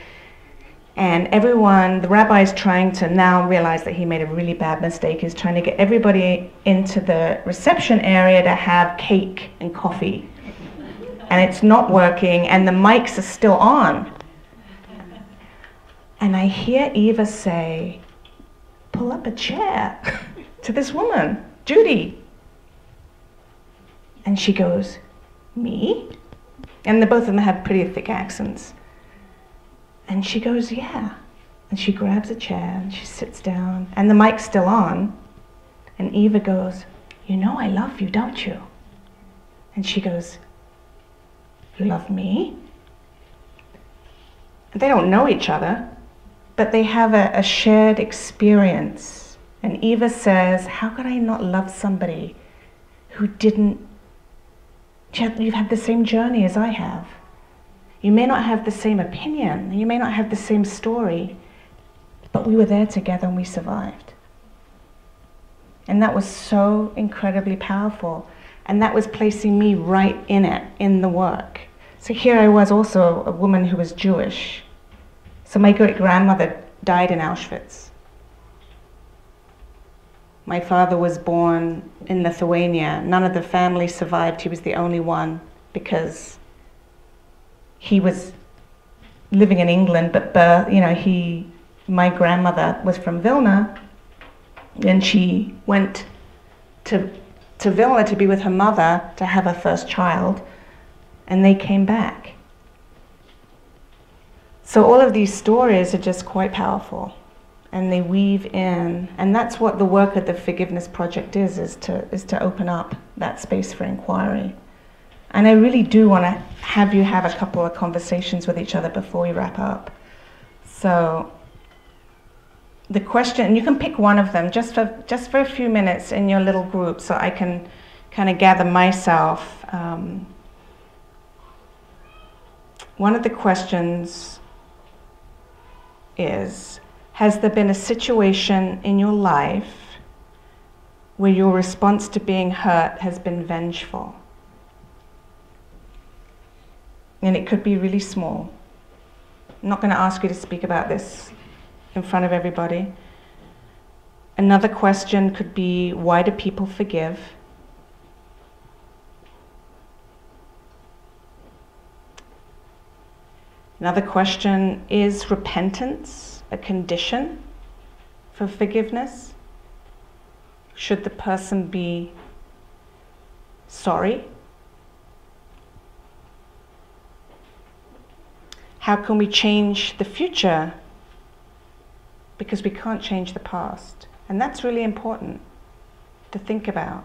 And everyone, the rabbi's trying to now realize that he made a really bad mistake. He's trying to get everybody into the reception area to have cake and coffee. And it's not working, and the mics are still on. And I hear Eva say, "Pull up a chair," to this woman, Judy. And she goes, "Me?" And both of them have pretty thick accents. And she goes, "Yeah." And she grabs a chair and she sits down, and the mic's still on. And Eva goes, "You know I love you, don't you?" And she goes, "You love me?" And they don't know each other, but they have a shared experience. And Eva says, "How could I not love somebody who didn't, you've had the same journey as I have. You may not have the same opinion, you may not have the same story, but we were there together and we survived." And that was so incredibly powerful. And that was placing me right in it, in the work. So here I was, also a woman who was Jewish. So my great-grandmother died in Auschwitz. My father was born in Lithuania. None of the family survived. He was the only one. because he was living in England, but my grandmother was from Vilna, and she went to Vilna to be with her mother to have her first child, and they came back. So all of these stories are just quite powerful, and they weave in, and that's what the work of the Forgiveness Project is to open up that space for inquiry. And I really do want to have you have a couple of conversations with each other before we wrap up. So the question, and you can pick one of them just for a few minutes in your little group, so I can kind of gather myself. One of the questions is, has there been a situation in your life where your response to being hurt has been vengeful? And it could be really small. I'm not going to ask you to speak about this in front of everybody. Another question could be, why do people forgive? Another question, is repentance a condition for forgiveness? Should the person be sorry? How can we change the future? Because we can't change the past. And that's really important to think about.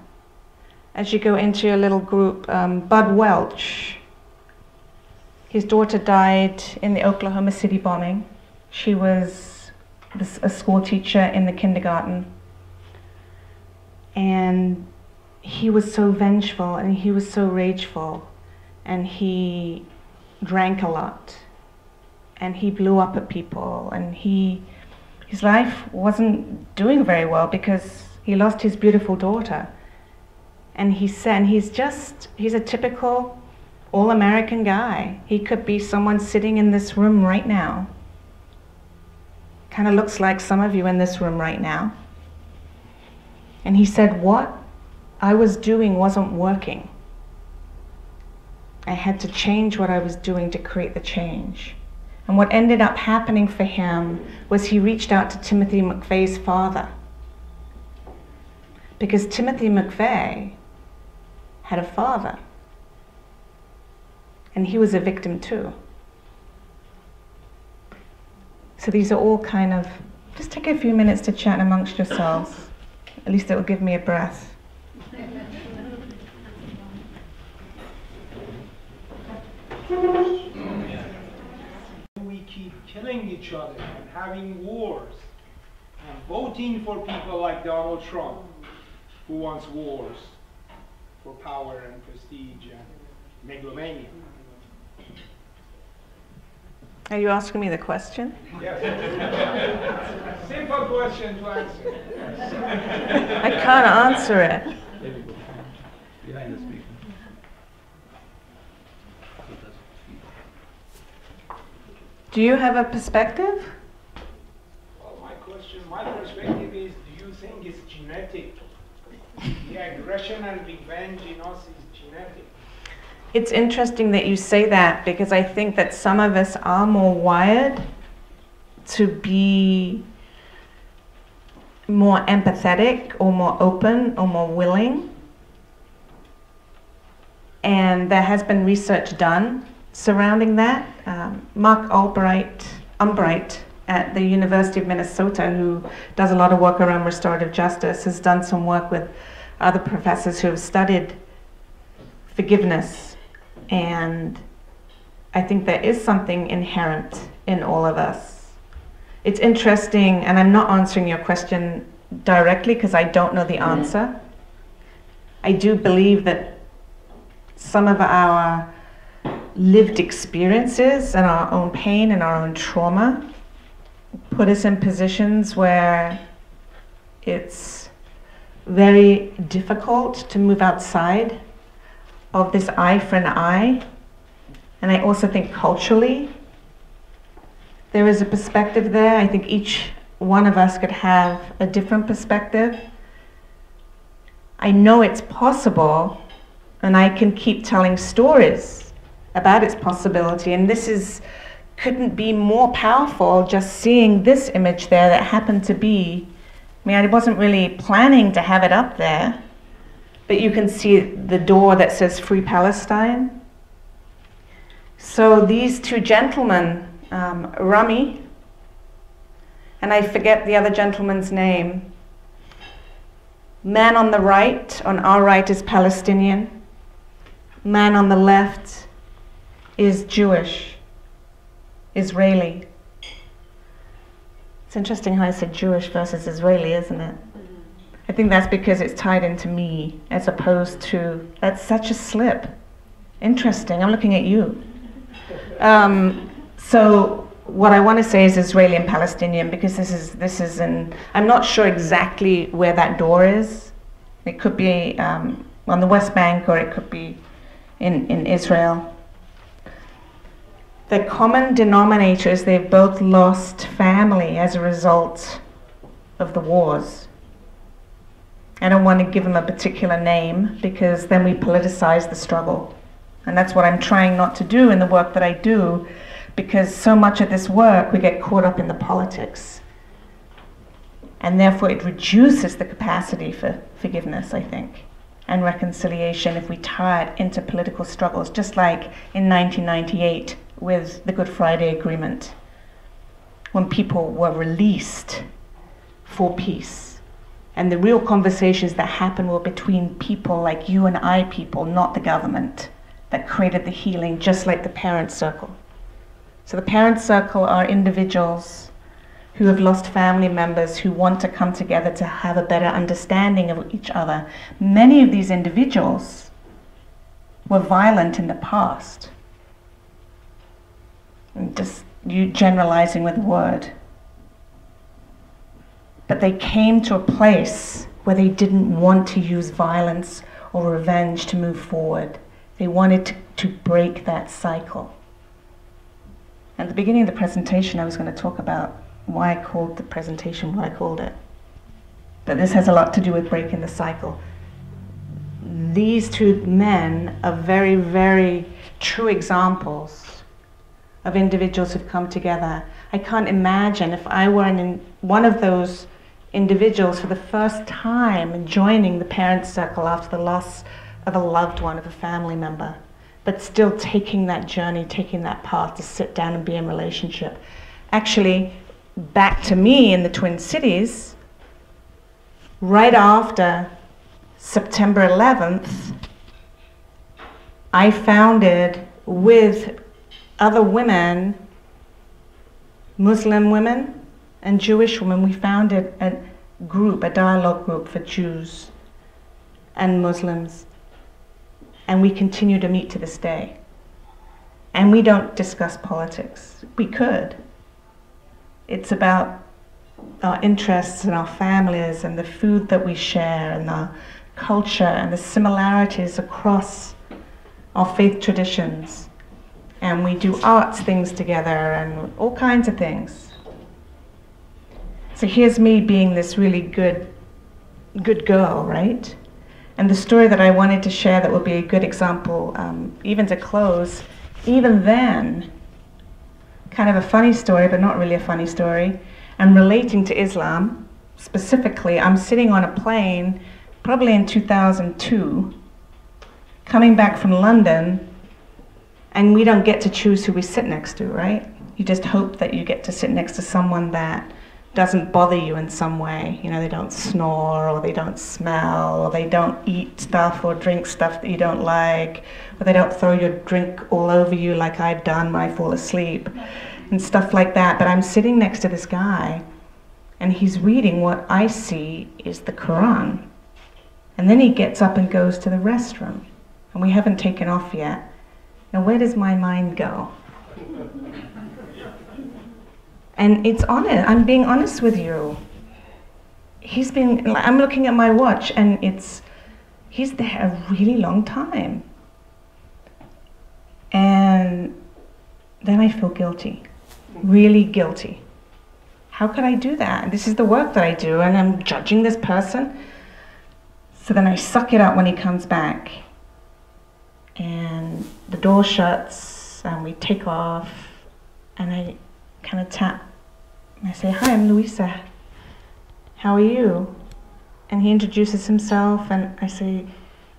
As you go into your little group, Bud Welch, his daughter died in the Oklahoma City bombing. She was a school teacher in the kindergarten. And he was so vengeful, and he was so rageful, and he drank a lot, and he blew up at people, and his life wasn't doing very well because he lost his beautiful daughter. And he said, he's a typical all-American guy. He could be someone sitting in this room right now. Kind of looks like some of you in this room right now. And he said, what I was doing wasn't working. I had to change what I was doing to create the change. And what ended up happening for him was he reached out to Timothy McVeigh's father. Because Timothy McVeigh had a father. And he was a victim too. So these are all kind of, just take a few minutes to chat amongst yourselves. At least it will give me a breath. We keep killing each other and having wars and voting for people like Donald Trump, who wants wars for power and prestige and megalomania. Are you asking me the question? Yes. Simple question to answer. I can't answer it. Behind the speaker. Do you have a perspective? Well, my perspective is, do you think it's genetic? The aggression and revenge in us is genetic. It's interesting that you say that, because I think that some of us are more wired to be more empathetic or more open or more willing. And there has been research done surrounding that. Mark Umbright at the University of Minnesota, who does a lot of work around restorative justice, has done some work with other professors who have studied forgiveness. And I think there is something inherent in all of us. It's interesting, and I'm not answering your question directly because I don't know the answer. I do believe that some of our lived experiences and our own pain and our own trauma put us in positions where it's very difficult to move outside of this eye for an eye. And I also think culturally there is a perspective there. I think each one of us could have a different perspective. I know it's possible And I can keep telling stories about its possibility, and couldn't be more powerful just seeing this image there that happened to be, I mean, I wasn't really planning to have it up there, but you can see the door that says Free Palestine. So these two gentlemen, Rami, and I forget the other gentleman's name. Man on the right, on our right, is Palestinian. Man on the left is Jewish, Israeli. It's interesting how I said Jewish versus Israeli, isn't it? I think that's because it's tied into me, as opposed to, that's such a slip. Interesting, I'm looking at you. So what I want to say is Israeli and Palestinian, because I'm not sure exactly where that door is. It could be on the West Bank, or it could be in Israel. The common denominator is they've both lost family as a result of the wars. I don't want to give them a particular name, because then we politicize the struggle. And that's what I'm trying not to do in the work that I do, because so much of this work, we get caught up in the politics. And therefore it reduces the capacity for forgiveness, I think, and reconciliation if we tie it into political struggles, just like in 1998 with the Good Friday Agreement, when people were released for peace. And the real conversations that happened were between people like you and I people, not the government, that created the healing, just like the parent circle. So the parent circle are individuals who have lost family members who want to come together to have a better understanding of each other. Many of these individuals were violent in the past. I'm just generalizing with a word. But they came to a place where they didn't want to use violence or revenge to move forward. They wanted to break that cycle. At the beginning of the presentation, I was going to talk about why I called the presentation what I called it. But this has a lot to do with breaking the cycle. These two men are very, very true examples of individuals who've come together. I can't imagine if I were one of those individuals for the first time joining the parent circle after the loss of a loved one, of a family member, but still taking that journey, taking that path to sit down and be in relationship. Actually, back to me in the Twin Cities, right after September 11th, I founded with other women, Muslim women and Jewish women, we founded a group, a dialogue group for Jews and Muslims. And we continue to meet to this day. And we don't discuss politics. We could. It's about our interests and our families and the food that we share and our culture and the similarities across our faith traditions. And we do arts things together and all kinds of things. So here's me being this really good girl, right? And the story that I wanted to share that would be a good example, even to close, even then, kind of a funny story, but not really a funny story, and relating to Islam, specifically, I'm sitting on a plane, probably in 2002, coming back from London, and we don't get to choose who we sit next to, right? You just hope that you get to sit next to someone that doesn't bother you in some way. You know, they don't snore, or they don't smell, or they don't eat stuff or drink stuff that you don't like, or they don't throw your drink all over you like I've done when I fall asleep, and stuff like that. But I'm sitting next to this guy, and he's reading what I see is the Quran. And then he gets up and goes to the restroom, and we haven't taken off yet. Now, where does my mind go? And it's honest, I'm being honest with you. I'm looking at my watch, and he's there a really long time. And then I feel guilty, really guilty. How could I do that? And this is the work that I do, and I'm judging this person. So then I suck it up when he comes back. and the door shuts, and we take off, and I kind of tap, and I say, "Hi, I'm Louisa. How are you?" And he introduces himself, and I say,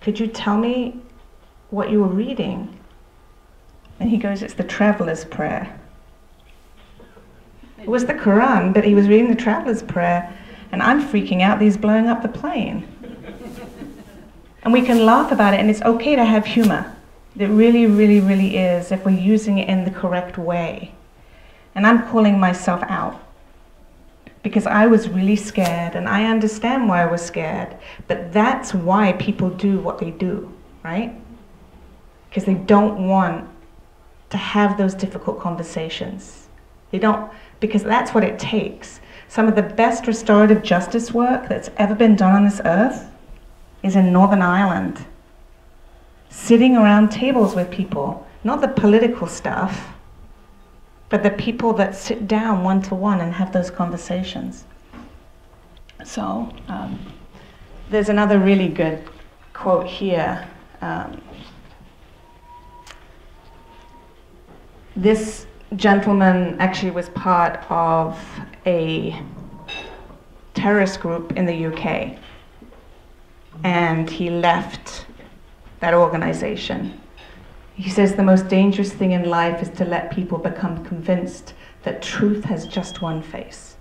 "Could you tell me what you were reading?" And he goes, "It's the Traveler's Prayer." It was the Quran, but he was reading the Traveler's Prayer, and I'm freaking out that he's blowing up the plane. And we can laugh about it, and it's okay to have humor. It really, really, really is, if we're using it in the correct way. And I'm calling myself out, because I was really scared, and I understand why I was scared, but that's why people do what they do, right? Because they don't want to have those difficult conversations. They don't, because that's what it takes. Some of the best restorative justice work that's ever been done on this earth is in Northern Ireland. Sitting around tables with people, not the political stuff, but the people that sit down one-to-one and have those conversations. So, there's another really good quote here. This gentleman actually was part of a terrorist group in the UK, and he left that organization. He says the most dangerous thing in life is to let people become convinced that truth has just one face.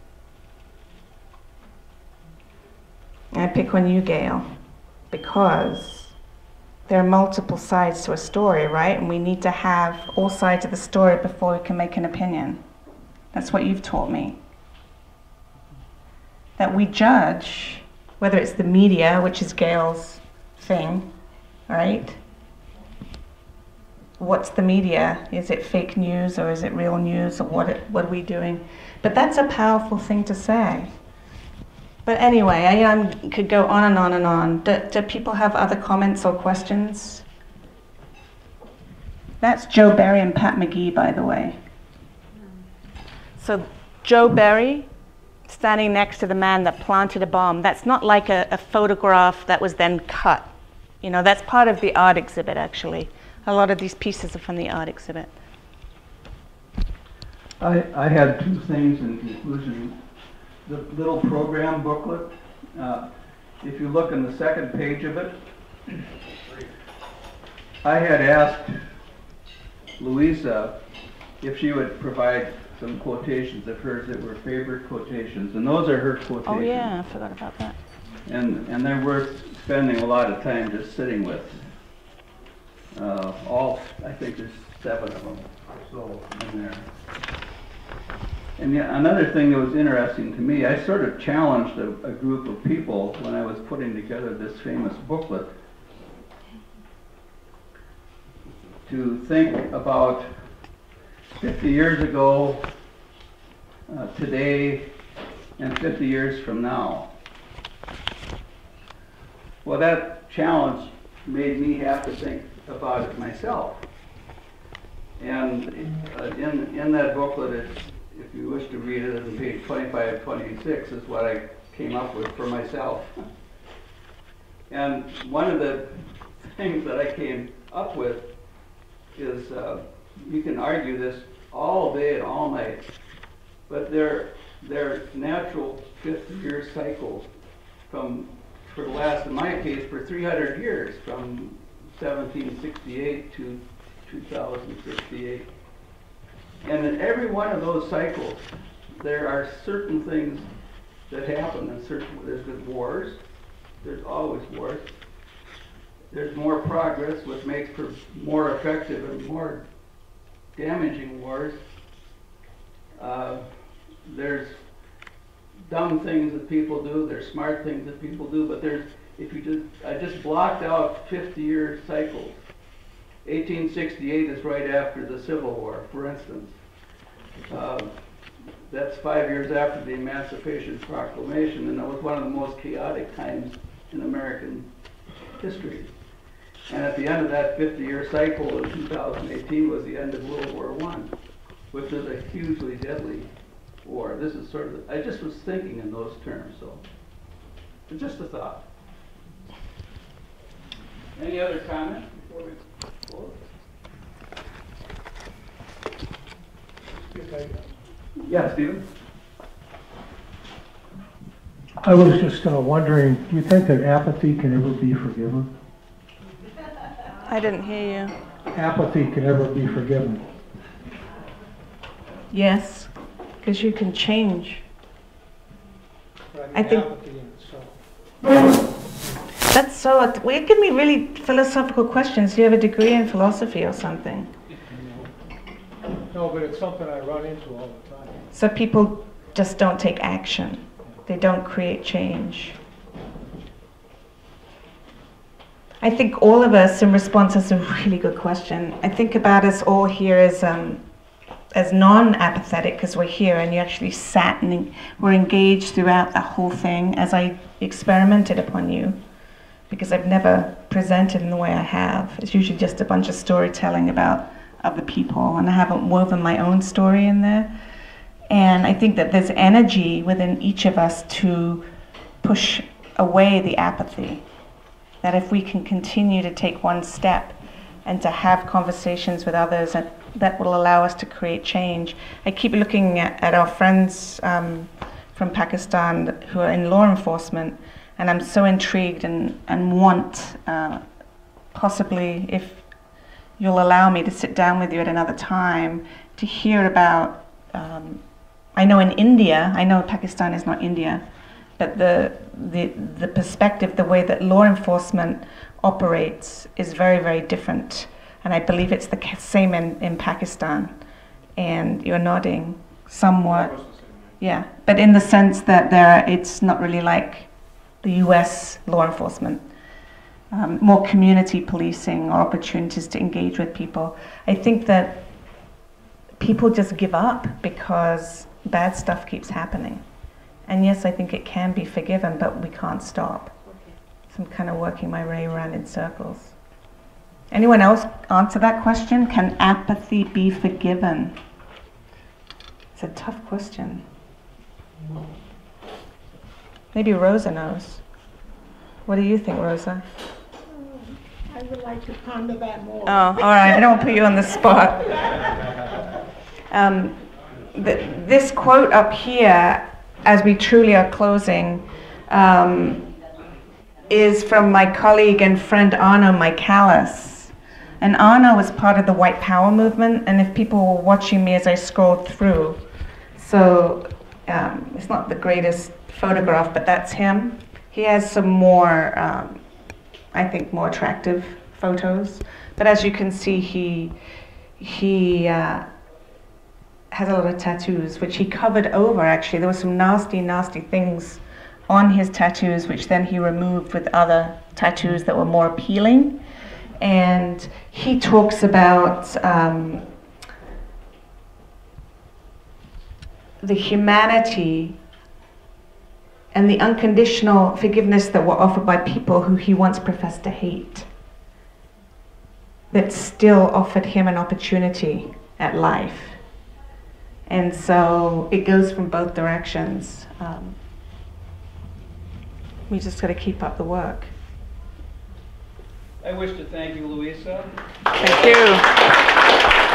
And I pick on you, Gail, because there are multiple sides to a story, right? And we need to have all sides of the story before we can make an opinion. That's what you've taught me. That we judge, whether it's the media, which is Gail's thing, right? What's the media? Is it fake news, or is it real news, or what are we doing? But that's a powerful thing to say. But anyway, I could go on and on and on. Do people have other comments or questions? That's Joe Berry and Pat McGee, by the way. So Joe Berry, standing next to the man that planted a bomb. That's not like a photograph that was then cut. You know, that's part of the art exhibit, actually. A lot of these pieces are from the art exhibit. I had two things in conclusion. The little program booklet, if you look in the second page of it, I had asked Louisa if she would provide some quotations of hers that were favorite quotations, and those are her quotations. Oh yeah, I forgot about that. And they're worth spending a lot of time just sitting with. I think there's 7 of them or so in there. And yet another thing that was interesting to me, I sort of challenged a group of people when I was putting together this famous booklet to think about 50 years ago, today, and 50 years from now. Well, that challenge made me have to think about it myself. And in that booklet, if you wish to read it, on page 25, 26 is what I came up with for myself. And one of the things that I came up with is, you can argue this all day and all night, but they're natural 50-year cycles for the last, in my case, for 300 years, from 1768 to 2068. And in every one of those cycles, there are certain things that happen. And there's wars. There's always wars. There's more progress, which makes for more effective and more damaging wars. There's dumb things that people do. There's smart things that people do. But I just blocked out 50-year cycles. 1868 is right after the Civil War, for instance. That's 5 years after the Emancipation Proclamation, and it was one of the most chaotic times in American history. And at the end of that 50-year cycle in 2018 was the end of World War I, which was a hugely deadly war. This is sort of, I just was thinking in those terms, so it's just a thought. Any other comment? before we close? Yeah, Stephen? I was just wondering, do you think that apathy can ever be forgiven? I didn't hear you. Apathy can ever be forgiven? Yes, because you can change. Right, I think- apathy in itself. That's so, well, you give me really philosophical questions. Do you have a degree in philosophy or something? No, but it's something I run into all the time. So people just don't take action. They don't create change. I think all of us, in response, that's a really good question. I think about us all here as non-apathetic, because we're here and you actually sat and were engaged throughout the whole thing as I experimented upon you, because I've never presented in the way I have. It's usually just a bunch of storytelling about other people, and I haven't woven my own story in there. And I think that there's energy within each of us to push away the apathy. That if we can continue to take one step and to have conversations with others, that will allow us to create change. I keep looking at our friends from Pakistan who are in law enforcement, and I'm so intrigued and want, possibly, if you'll allow me to sit down with you at another time, to hear about, I know in India, I know Pakistan is not India, but the perspective, the way that law enforcement operates is very, very different. And I believe it's the same in Pakistan. And you're nodding somewhat. Yeah, but in the sense that it's not really like the US law enforcement. More community policing or opportunities to engage with people. I think that people just give up because bad stuff keeps happening. And yes, I think it can be forgiven, but we can't stop. So I'm kind of working my way around in circles. Anyone else answer that question? Can apathy be forgiven? It's a tough question. Maybe Rosa knows. What do you think, Rosa? I would like to ponder that more. Oh, all right. I don't want to put you on the spot. This quote up here, as we truly are closing, is from my colleague and friend Arno Michaelis. And Arno was part of the White Power movement, and if people were watching me as I scrolled through, so it's not the greatest photograph, but that's him. He has some more, I think, more attractive photos. But as you can see, he has a lot of tattoos, which he covered over, actually. There were some nasty, nasty things on his tattoos, which then he removed with other tattoos that were more appealing. And he talks about the humanity and the unconditional forgiveness that were offered by people who he once professed to hate, that still offered him an opportunity at life. And so it goes from both directions. We just got to keep up the work. I wish to thank you, Louisa. Thank you.